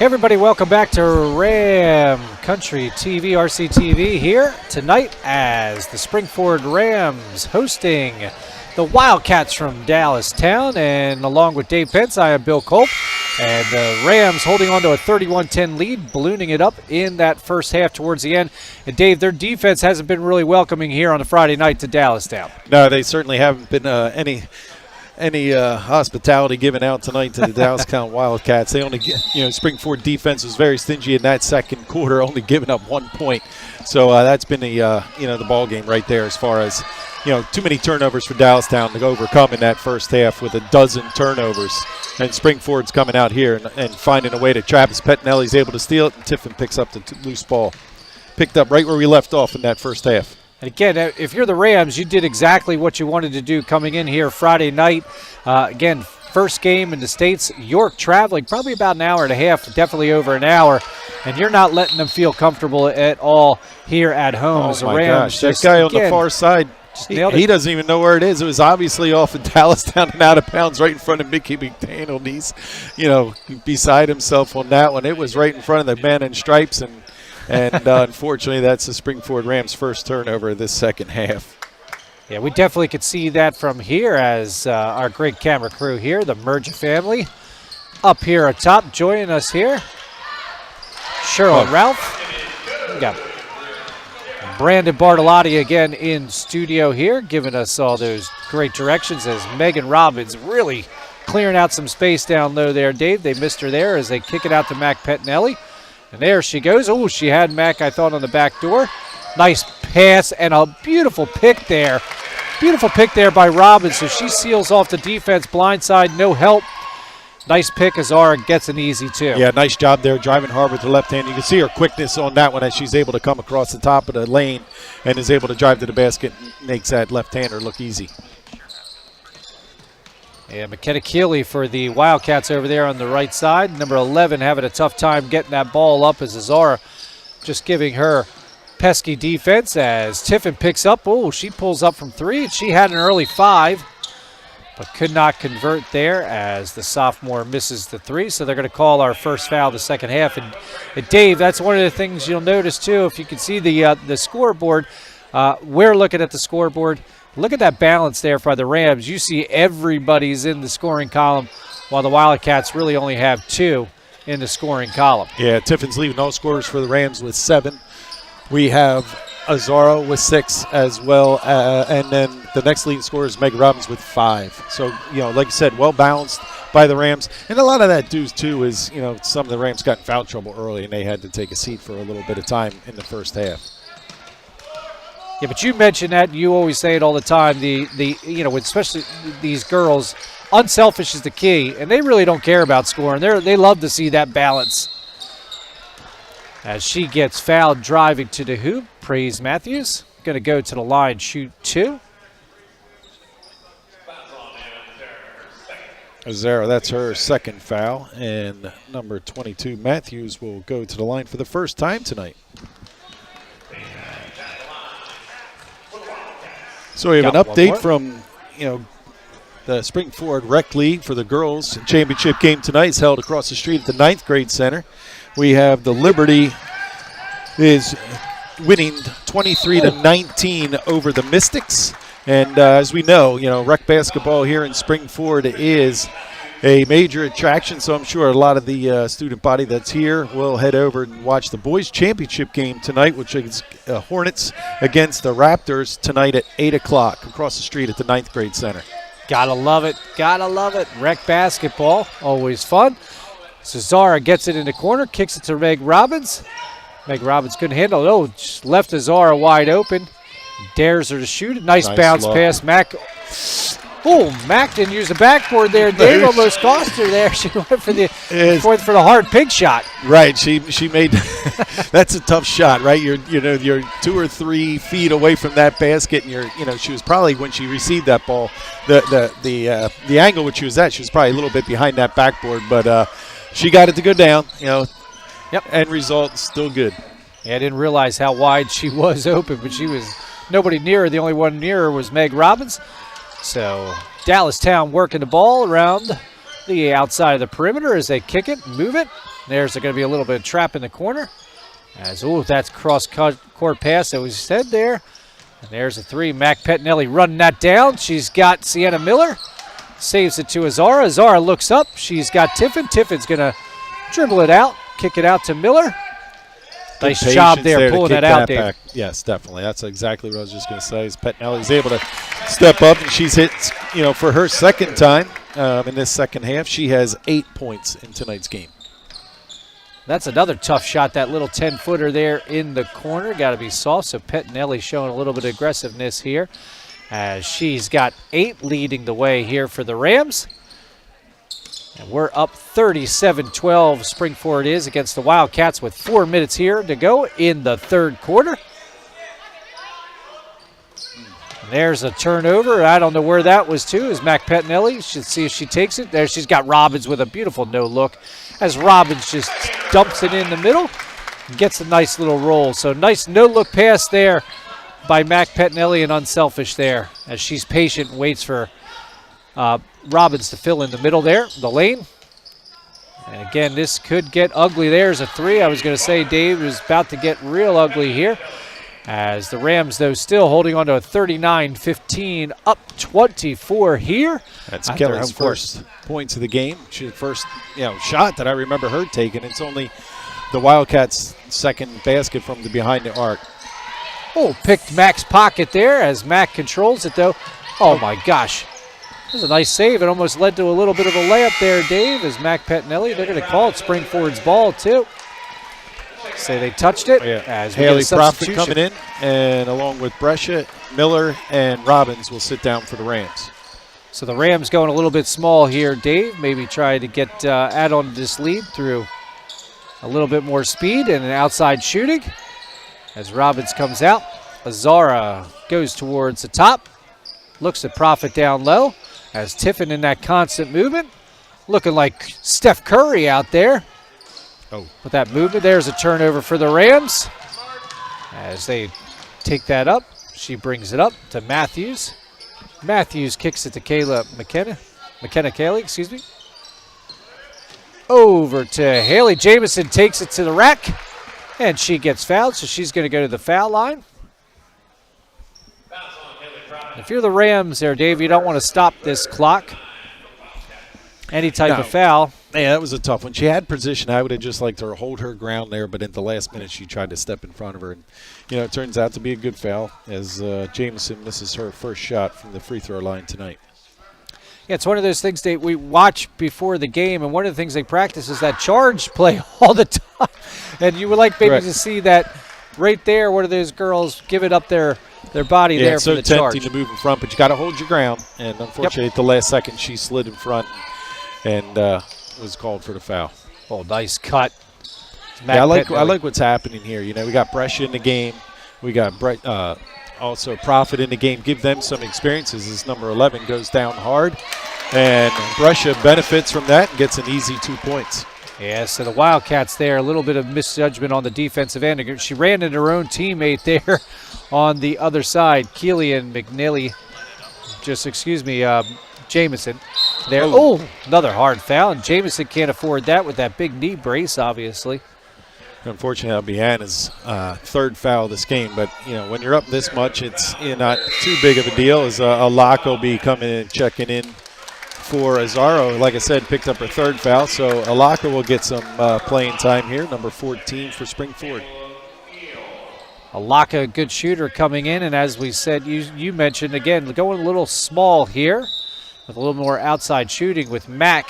Hey everybody, welcome back to Ram Country TV, RCTV here tonight as the Springford Rams hosting the Wildcats from Dallstown, and along with Dave Pence, I am Bill Culp, and the Rams holding on to a 31-10 lead, ballooning it up in that first half towards the end. And Dave, their defense hasn't been really welcoming here on a Friday night to Dallstown. No, they certainly haven't been any hospitality given out tonight to the Dallstown Wildcats. They only, Springford defense was very stingy in that second quarter, only giving up 1 point. So that's been the ball game right there as far as, too many turnovers for Dallstown to overcome in that first half with a dozen turnovers. And Springford's coming out here and finding a way to trap us. Pettinelli's able to steal it, and Tiffin picks up the loose ball. Picked up right where we left off in that first half. And again, if you're the Rams, you did exactly what you wanted to do coming in here Friday night. Again, first game in the States. York traveling probably about an hour and a half, definitely over an hour. And you're not letting them feel comfortable at all here at home. Oh, as the my Rams gosh. That guy on the far side, he doesn't even know where it is. It was obviously off in Dallstown and out of bounds right in front of Mickey McDaniel. He's, beside himself on that one. It was right in front of the man in stripes, and unfortunately, that's the Springford Rams' first turnover of this second half. Yeah, we definitely could see that from here as our great camera crew here, the Merger family, up here atop, joining us here. Cheryl and Ralph. We got Brandon Bartolotti again in studio here, giving us all those great directions as Megan Robbins really clearing out some space down low there, Dave. They missed her there as they kick it out to Mac Pettinelli. And there she goes. Oh, she had Mac, I thought, on the back door. Nice pass and a beautiful pick there. Beautiful pick there by Robbins. So she seals off the defense, blindside, no help. Nice pick. Azara gets an easy two. Yeah, nice job there driving hard with the left hand. You can see her quickness on that one as she's able to come across the top of the lane and is able to drive to the basket and makes that left-hander look easy. Yeah, McKenna Keeley for the Wildcats over there on the right side. Number 11 having a tough time getting that ball up as Azara just giving her pesky defense as Tiffin picks up. Oh, she pulls up from three. She had an early 5, but could not convert there as the sophomore misses the 3. So they're going to call our first foul of the second half. And Dave, that's one of the things you'll notice too. If you can see the scoreboard, we're looking at the scoreboard. Look at that balance there for the Rams. You see everybody's in the scoring column while the Wildcats really only have 2 in the scoring column. Yeah, Tiffin's leading all scorers for the Rams with 7. We have Azara with 6 as well, and then the next leading scorer is Meg Robbins with 5. So, like you said, well-balanced by the Rams. And a lot of that due, too, is, some of the Rams got in foul trouble early, and they had to take a seat for a little bit of time in the first half. Yeah, but you mentioned that, and you always say it all the time, especially these girls, unselfish is the key, and they really don't care about scoring. They love to see that balance. As she gets fouled driving to the hoop, Praise Matthews. Going to go to the line, shoot 2. Azara, that's her second foul, and number 22, Matthews, will go to the line for the first time tonight. So we have an update from, the Springford Rec League for the girls. Championship game tonight is held across the street at the 9th grade center. We have the Liberty is winning 23-19 over the Mystics. And as we know, rec basketball here in Springford is a major attraction, so I'm sure a lot of the student body that's here will head over and watch the boys' championship game tonight, which is Hornets against the Raptors tonight at 8 o'clock across the street at the 9th grade center. Gotta love it. Gotta love it. Rec basketball, always fun. Zara gets it in the corner, kicks it to Meg Robbins. Meg Robbins couldn't handle it. Oh, just left Zara wide open. Dares her to shoot it. Nice bounce pass. Mac. Oh, Mac didn't use the backboard there. Dave almost cost her there. She went for the hard pig shot. Right. She made that's a tough shot, right? You're 2 or 3 feet away from that basket, and she was probably, when she received that ball, the angle which she was at, she was probably a little bit behind that backboard, but she got it to go down. Yep. End result still good. Yeah, I didn't realize how wide she was open, but she was nobody near her. The only one near her was Meg Robbins. So Dallstown working the ball around the outside of the perimeter as they kick it, move it. There's going to be a little bit of trap in the corner. That's cross-court pass that was said there. And there's a 3. Mac Pettinelli running that down. She's got Sienna Miller. Saves it to Azara. Azara looks up. She's got Tiffin. Tiffin's going to dribble it out, kick it out to Miller. Nice job there pulling that out, Dave. Back. Yes, definitely. That's exactly what I was just going to say. Is Pettinelli's able to step up, and she's hit, for her second time in this second half. She has 8 points in tonight's game. That's another tough shot, that little 10-footer there in the corner. Got to be soft, so Pettinelli showing a little bit of aggressiveness here as she's got 8 leading the way here for the Rams. And we're up 37-12, Spring-Ford is, against the Wildcats with 4 minutes here to go in the third quarter. And there's a turnover. I don't know where that was to. Is Mac Pettinelli. Should see if she takes it. There she's got Robbins with a beautiful no-look as Robbins just dumps it in the middle and gets a nice little roll. So nice no-look pass there by Mac Pettinelli and unselfish there as she's patient and waits for Robbins to fill in the middle there, the lane. And again, this could get ugly. There's a 3. I was going to say, Dave, is about to get real ugly here. As the Rams, though, still holding on to a 39-15, up 24 here. That's Kelly's first points of the game. She's the first shot that I remember her taking. It's only the Wildcats' second basket from the behind the arc. Picked Mac's pocket there as Mac controls it, though. Oh, my gosh. That was a nice save. It almost led to a little bit of a layup there, Dave, as Mac Pettinelli. They're going to call it Spring-Ford's ball, too. Say they touched it. Yeah. As Haley Profit coming in, and along with Brescia, Miller, and Robbins will sit down for the Rams. So the Rams going a little bit small here, Dave. Maybe try to get add on to this lead through a little bit more speed and an outside shooting. As Robbins comes out, Azara goes towards the top. Looks at Profit down low. As Tiffin in that constant movement. Looking like Steph Curry out there. With that movement, there's a turnover for the Rams. As they take that up, she brings it up to Matthews. Matthews kicks it to McKenna Cayley, excuse me. Over to Haley. Jamison takes it to the rack, and she gets fouled, so she's going to go to the foul line. If you're the Rams there, Dave, you don't want to stop this clock. Any type of foul. Yeah, that was a tough one. She had position. I would have just liked her to hold her ground there, but at the last minute she tried to step in front of her. And, it turns out to be a good foul as Jamison misses her first shot from the free throw line tonight. Yeah, it's one of those things we watch before the game, and one of the things they practice is that charge play all the time. And you would like maybe to see that right there, one of those girls give it up their body there for the charge. Yeah, it's so tempting to move in front, but you got to hold your ground. And unfortunately, at the last second, she slid in front and was called for the foul. Nice cut. Yeah, I like what's happening here. We got Brescia in the game. We got also Profit in the game. Give them some experiences as number 11 goes down hard. And Brescia benefits from that and gets an easy 2 points. Yeah, so the Wildcats there, a little bit of misjudgment on the defensive end. She ran into her own teammate there on the other side. Keelian McNeely, Jamison there. Another hard foul, and Jamison can't afford that with that big knee brace, obviously. Unfortunately, that'll be Hannah's third foul this game. But, when you're up this much, it's not too big of a deal as Alak will be coming in and checking in for Azaro. Like I said, picked up her third foul. So Alaka will get some playing time here, number 14 for Spring-Ford. Alaka, good shooter coming in. And as we said, you mentioned, again, going a little small here with a little more outside shooting with Mac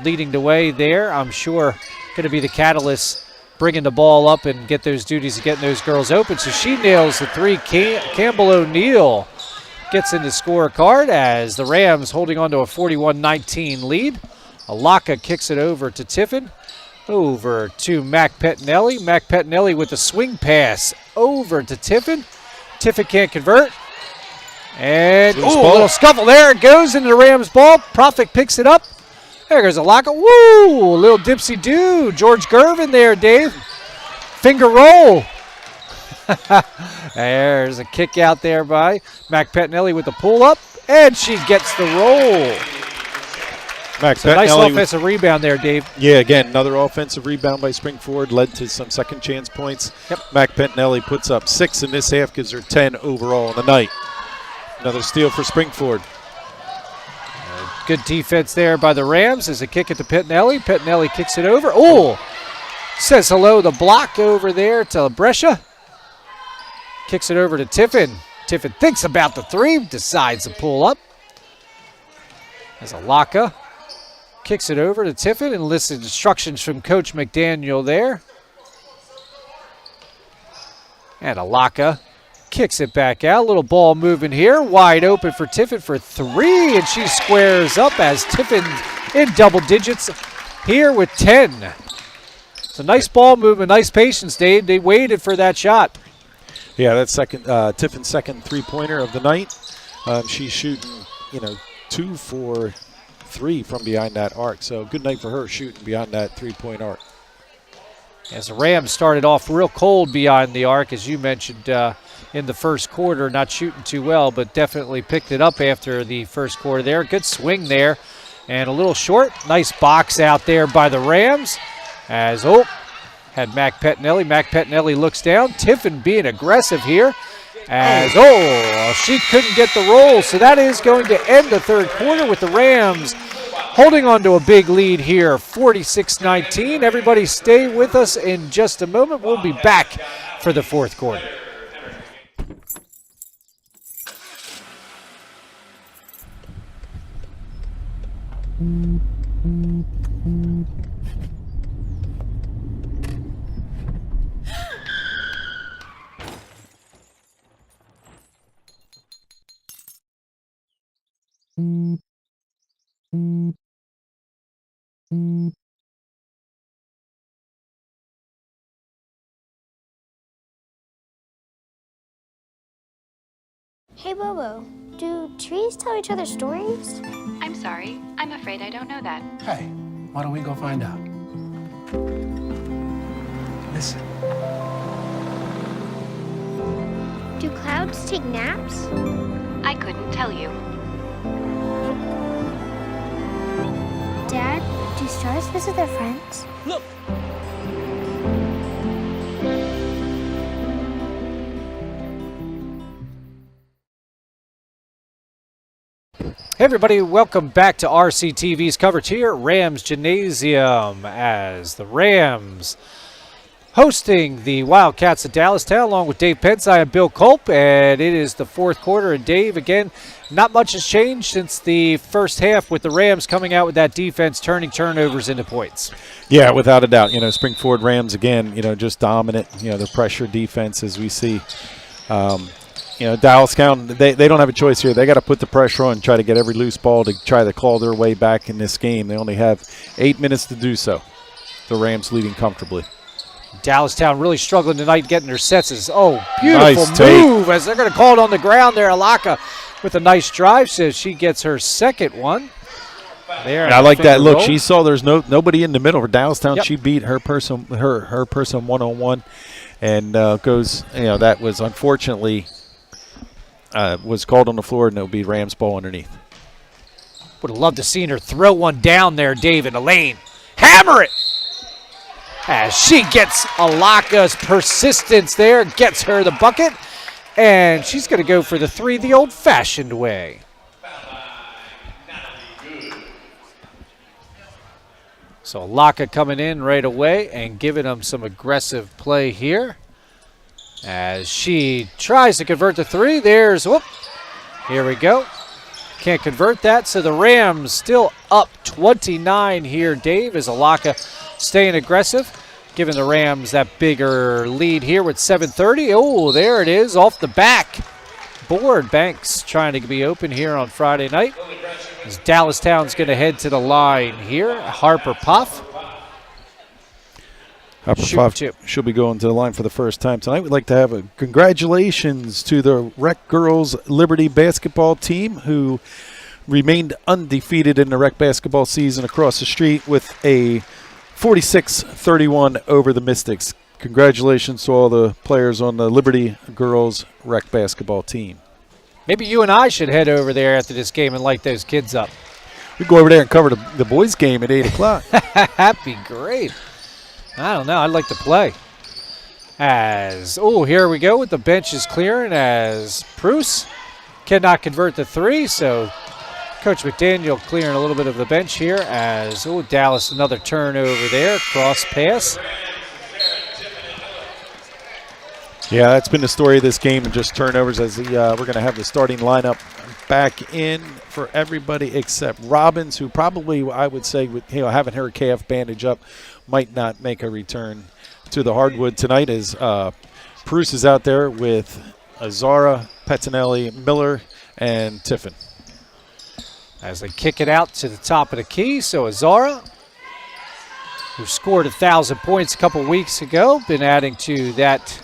leading the way there. I'm sure going to be the catalyst bringing the ball up and get those duties of getting those girls open. So she nails the 3. Campbell O'Neill gets in the scorecard as the Rams holding on to a 41-19 lead. Alaka kicks it over to Tiffin. Over to Mac Pettinelli. Mac Pettinelli with the swing pass over to Tiffin. Tiffin can't convert. And a little scuffle there. It goes into the Rams ball. Profit picks it up. There goes Alaka. Woo! A little dipsy-do. George Gervin there, Dave. Finger roll. There's a kick out there by Mac Pettinelli with the pull-up. And she gets the roll. Max So nice Bettinelli offensive rebound there, Dave. Yeah, again, another offensive rebound by Springford led to some second chance points. Yep. Mac Bettinelli puts up 6 in this half, gives her 10 overall in the night. Another steal for Springford. Good defense there by the Rams as a kick it to Pettinelli. Pettinelli kicks it over. Oh, says hello the block over there to Brescia. Kicks it over to Tiffin. Tiffin thinks about the three, decides to pull up. As Alaka kicks it over to Tiffin and listens instructions from Coach McDaniel there. And Alaka kicks it back out. Little ball moving here. Wide open for Tiffin for three. And she squares up as Tiffin in double digits here with 10. It's a nice ball movement, nice patience, Dave. They waited for that shot. Yeah, that's Tiffin's second three-pointer of the night. She's shooting, 2 for 3 from behind that arc. So good night for her shooting beyond that three-point arc. As the Rams started off real cold behind the arc, as you mentioned in the first quarter, not shooting too well, but definitely picked it up after the first quarter there. Good swing there and a little short. Nice box out there by the Rams as, had Mac Pettinelli. Mac Pettinelli looks down. Tiffin being aggressive here as, she couldn't get the roll. So that is going to end the third quarter with the Rams holding on to a big lead here, 46-19. Everybody stay with us in just a moment. We'll be back for the fourth quarter. Hey, Bobo, do trees tell each other stories? I'm sorry. I'm afraid I don't know that. Hey, why don't we go find out? Listen. Do clouds take naps? I couldn't tell you. Dad, do stars visit their friends? Look! Hey everybody, welcome back to RCTV's coverage here at Rams Gymnasium as the Rams hosting the Wildcats of Dallstown along with Dave Pence. I am Bill Culp, and it is the fourth quarter. And Dave, again, not much has changed since the first half with the Rams coming out with that defense, turning turnovers into points. Yeah, without a doubt. Springford Rams, again, just dominant, the pressure defense as we see. Dallstown, they don't have a choice here. They got to put the pressure on and try to get every loose ball to try to claw their way back in this game. They only have 8 minutes to do so. The Rams leading comfortably. Dallstown really struggling tonight getting their sets. Beautiful Nice move as they're going to call it on the ground there. Alaka with a nice drive says she gets her second one. There, and I like that look. Roll. She saw there's nobody in the middle for Dallstown. Yep. She beat her person one-on-one and goes. That was unfortunately was called on the floor, and it'll be Rams ball underneath. Would have loved to seen her throw one down there, Dave, in the lane. Hammer it! As she gets Alaka's persistence there, gets her the bucket, and she's going to go for the three the old-fashioned way. So Alaka coming in right away and giving them some aggressive play here. As she tries to convert the three, here we go. Can't convert that, so the Rams still up 29 here, Dave, as Alaka staying aggressive, giving the Rams that bigger lead here with 7:30. Oh, there it is, off the back board. Banks trying to be open here on Friday night. As Dallstown's going to head to the line here. Harper Puff. She'll be going to the line for the first time tonight. We'd like to have a congratulations to the Rec Girls Liberty basketball team who remained undefeated in the rec basketball season across the street with a 46-31 over the Mystics. Congratulations to all the players on the Liberty Girls Rec basketball team. Maybe you and I should head over there after this game and light those kids up. We go over there and cover the boys' game at 8 o'clock. That'd be great. I don't know. I'd like to play. Here we go with the benches clearing as Bruce cannot convert the three, so Coach McDaniel clearing a little bit of the bench here as, Dallas another turnover there, cross pass. Yeah, that's been the story of this game, and just turnovers as we're going to have the starting lineup back in for everybody except Robbins, who probably, I would say, with having her calf bandage up, might not make a return to the hardwood tonight, as Bruce is out there with Azara, Pettinelli, Miller, and Tiffin. As they kick it out to the top of the key, so Azara, who scored 1,000 points a couple weeks ago, been adding to that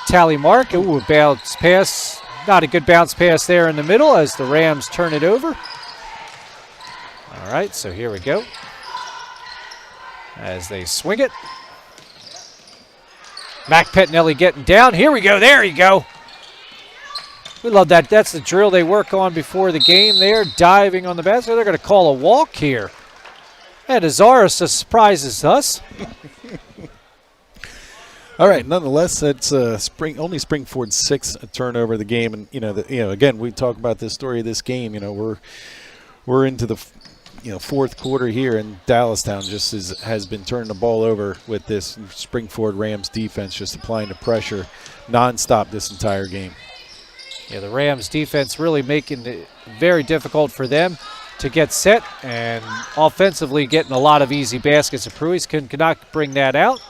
tally mark. A bounce pass, not a good bounce pass there in the middle as the Rams turn it over. All right, so here we go. As they swing it. Mac Pettinelli getting down. Here we go. There you go. We love that. That's the drill they work on before the game there, diving on the basket. They're going to call a walk here. And Azara surprises us. All right, nonetheless, that's only Springford's sixth turnover of the game, and again, we talk about this story of this game. We're into the fourth quarter here, and Dallstown just has been turning the ball over with this Springford Rams defense, just applying the pressure nonstop this entire game. Yeah, the Rams defense really making it very difficult for them to get set, and offensively getting a lot of easy baskets. Pruitt cannot bring that out.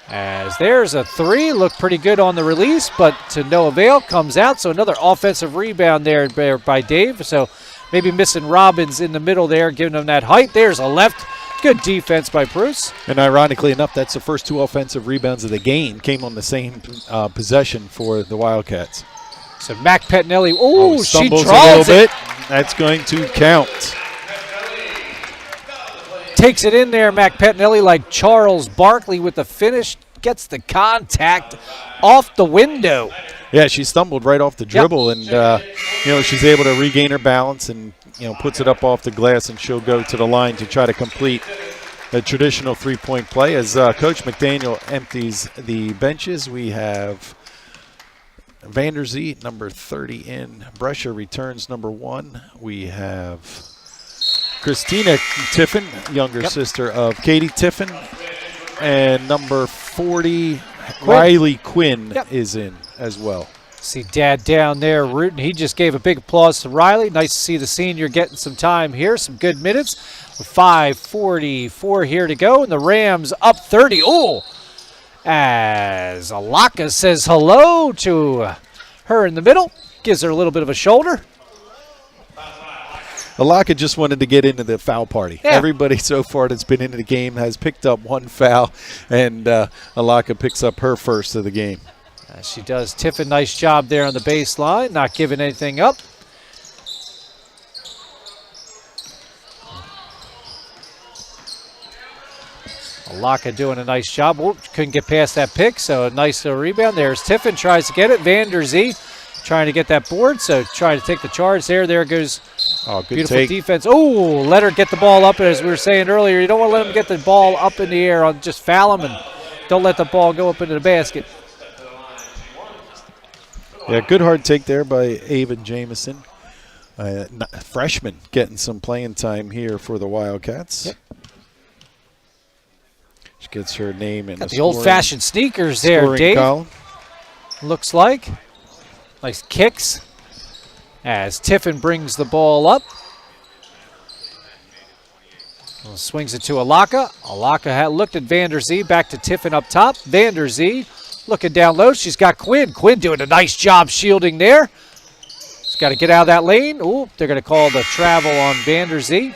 As there's a three, looked pretty good on the release, but to no avail, comes out. So another offensive rebound there by Dave. So maybe missing Robbins in the middle there, giving them that height. There's a left. Good defense by Bruce. And ironically enough, that's the first two offensive rebounds of the game, came on the same possession for the Wildcats. So Mac Pettinelli, she stumbles draws a little bit. That's going to count. Takes it in there, Mac Pettinelli, like Charles Barkley with the finish. Gets the contact off the window. Yeah, she stumbled right off the dribble, and she's able to regain her balance and puts it up off the glass, and she'll go to the line to try to complete a traditional three-point play. As Coach McDaniel empties the benches, we have Vanderzee, number 30 in. Brescia returns number 1. We have Christina Tiffin, younger sister of Katie Tiffin. And number 40, Riley Quinn is in as well. See Dad down there rooting. He just gave a big applause to Riley. Nice to see the senior getting some time here, some good minutes. 5:44 here to go, and the Rams up 30. As Alaka says hello to her in the middle, gives her a little bit of a shoulder. Alaka just wanted to get into the foul party. Yeah. Everybody so far that's been into the game has picked up one foul, and Alaka picks up her first of the game. She does. Tiffin, nice job there on the baseline, not giving anything up. Alaka doing a nice job. Couldn't get past that pick, so a nice rebound. There's Tiffin, tries to get it. Vanderzee trying to get that board, so trying to take the charge there. There goes good beautiful take. Defense. Let her get the ball up. As we were saying earlier, you don't want to let them get the ball up in the air. Just foul them and don't let the ball go up into the basket. Yeah, good hard take there by Ava Jamison. Freshman getting some playing time here for the Wildcats. Yep. She gets her name in the old-fashioned sneakers there, Dave. Column. Looks like. Nice kicks as Tiffin brings the ball up. Swings it to Alaka. Alaka looked at Vanderzee, back to Tiffin up top. Vanderzee looking down low. She's got Quinn. Quinn doing a nice job shielding there. She's got to get out of that lane. They're going to call the travel on Vanderzee.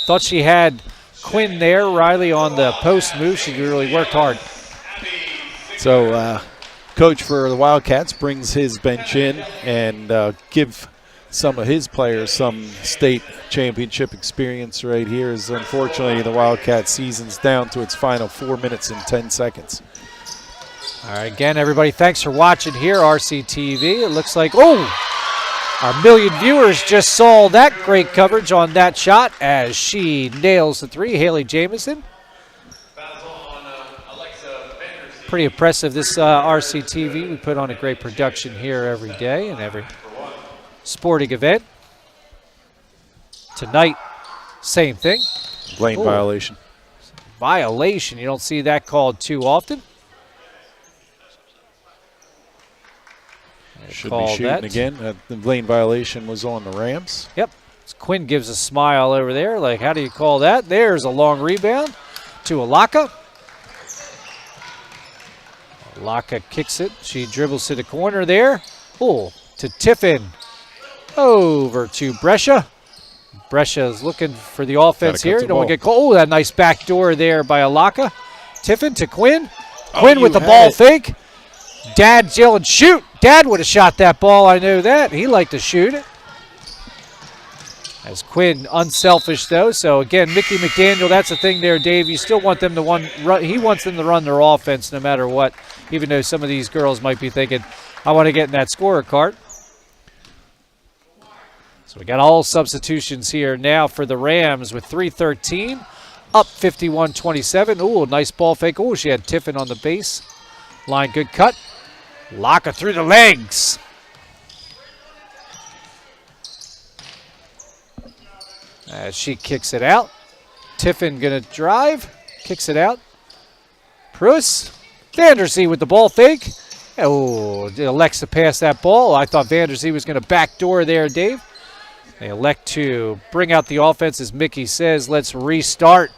Thought she had Quinn there. Riley on the post move. She really worked hard. So, coach for the Wildcats brings his bench in and give some of his players some state championship experience right here, as unfortunately the Wildcat season's down to its final 4 minutes and 10 seconds. All right, again, everybody, thanks for watching here, RCTV. It looks like, Our million viewers just saw that great coverage on that shot as she nails the three. Haley Jamison. Pretty impressive, this RCTV. We put on a great production here every day and every sporting event. Tonight, same thing. Lane violation. Violation. You don't see that called too often. Should be shooting again. The lane violation was on the Rams. Yep. Quinn gives a smile over there. Like, how do you call that? There's a long rebound to Alaka. Alaka kicks it. She dribbles to the corner there. Oh, to Tiffin. Over to Brescia. Brescia is looking for the offense here. Don't want to get called. Oh, that nice back door there by Alaka. Tiffin to Quinn. Quinn with the ball fake. Dad's yelling, shoot. Dad would have shot that ball. I know that. He liked to shoot it. As Quinn unselfish, though. So, again, Mickey McDaniel, that's the thing there, Dave. You still want them to run. He wants them to run their offense no matter what, even though some of these girls might be thinking, I want to get in that scorer cart. So we got all substitutions here now for the Rams with 3:13, up 51-27. Ooh, nice ball fake. Ooh, she had Tiffin on the base. Line, good cut. Laka through the legs. As she kicks it out. Tiffin going to drive. Kicks it out. Pruis. Vanderzee with the ball fake. Oh, elects to pass that ball. I thought Vanderzee was going to backdoor there, Dave. They elect to bring out the offense, as Mickey says. Let's restart.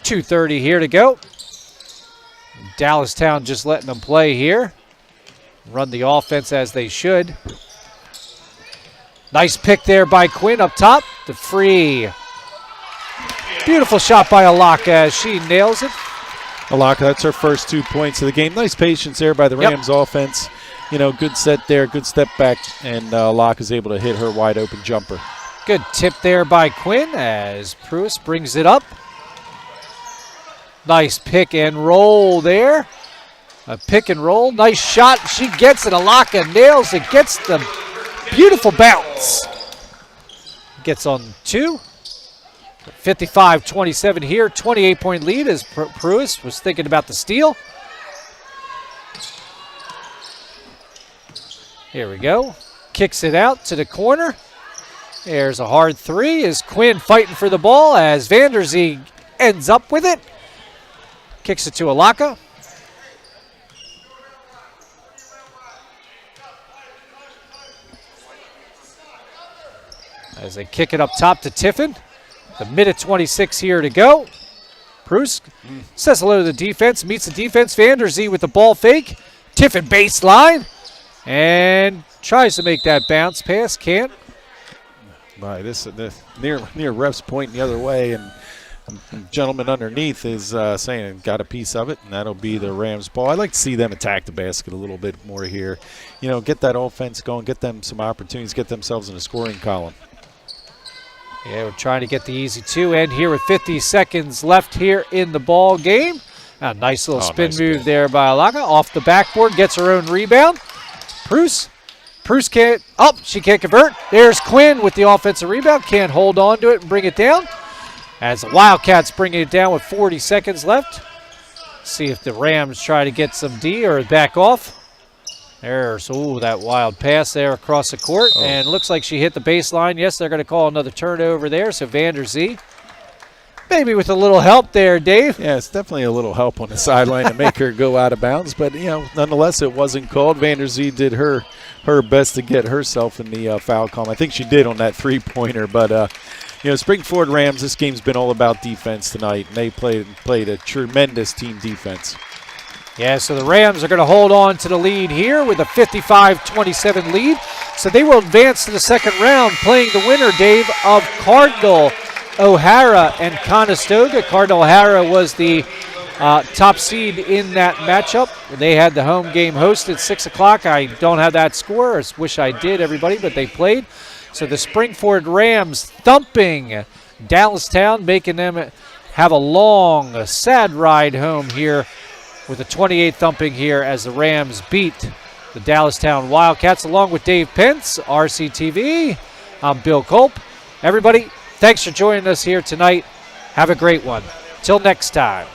2:30 here to go. Dallstown just letting them play here. Run the offense as they should. Nice pick there by Quinn up top. The free. Beautiful shot by Alaka as she nails it. Alaka, that's her first 2 points of the game. Nice patience there by the Rams offense. You know, good set there, good step back, and Locke is able to hit her wide open jumper. Good tip there by Quinn as Pruis brings it up. Nice pick and roll there. A pick and roll. Nice shot. She gets it. Alaka nails it. Gets the beautiful bounce. Gets on two. 55-27 here. 28-point lead as Pruis was thinking about the steal. Here we go. Kicks it out to the corner. There's a hard three as Quinn fighting for the ball as Vanderzee ends up with it. Kicks it to Alaka. As they kick it up top to Tiffin. The minute 26 here to go. Pruis says hello to the defense, meets the defense. Vanderzee with the ball fake. Tiffin baseline. And tries to make that bounce pass. Can't. Right, this near ref's pointing the other way, and the gentleman underneath is saying got a piece of it, and that'll be the Rams' ball. I'd like to see them attack the basket a little bit more here. You know, get that offense going, get them some opportunities, get themselves in a scoring column. Yeah, we're trying to get the easy two, and here with 50 seconds left here in the ball game. A nice little spin move there by Alaka. Off the backboard, gets her own rebound. Pruis can't, she can't convert. There's Quinn with the offensive rebound. Can't hold on to it and bring it down. As the Wildcats bringing it down with 40 seconds left. See if the Rams try to get some D or back off. There's, that wild pass there across the court. And looks like she hit the baseline. Yes, they're going to call another turnover there. So Vanderzee, maybe with a little help there, Dave. Yeah, it's definitely a little help on the sideline to make her go out of bounds. But, you know, nonetheless, it wasn't called. Vanderzee did her best to get herself in the foul column. I think she did on that three-pointer. But, you know, Springford Rams, this game's been all about defense tonight. And they played a tremendous team defense. Yeah, so the Rams are going to hold on to the lead here with a 55-27 lead. So they will advance to the second round, playing the winner, Dave, of Cardinal O'Hara and Conestoga. Cardinal O'Hara was the top seed in that matchup. They had the home game hosted 6 o'clock. I don't have that score. I wish I did, everybody, but they played. So the Springford Rams thumping Dallstown, making them have a long, sad ride home here with a 28 thumping here as the Rams beat the Dallstown Wildcats, along with Dave Pence, RCTV. I'm Bill Culp. Everybody, thanks for joining us here tonight. Have a great one. Till next time.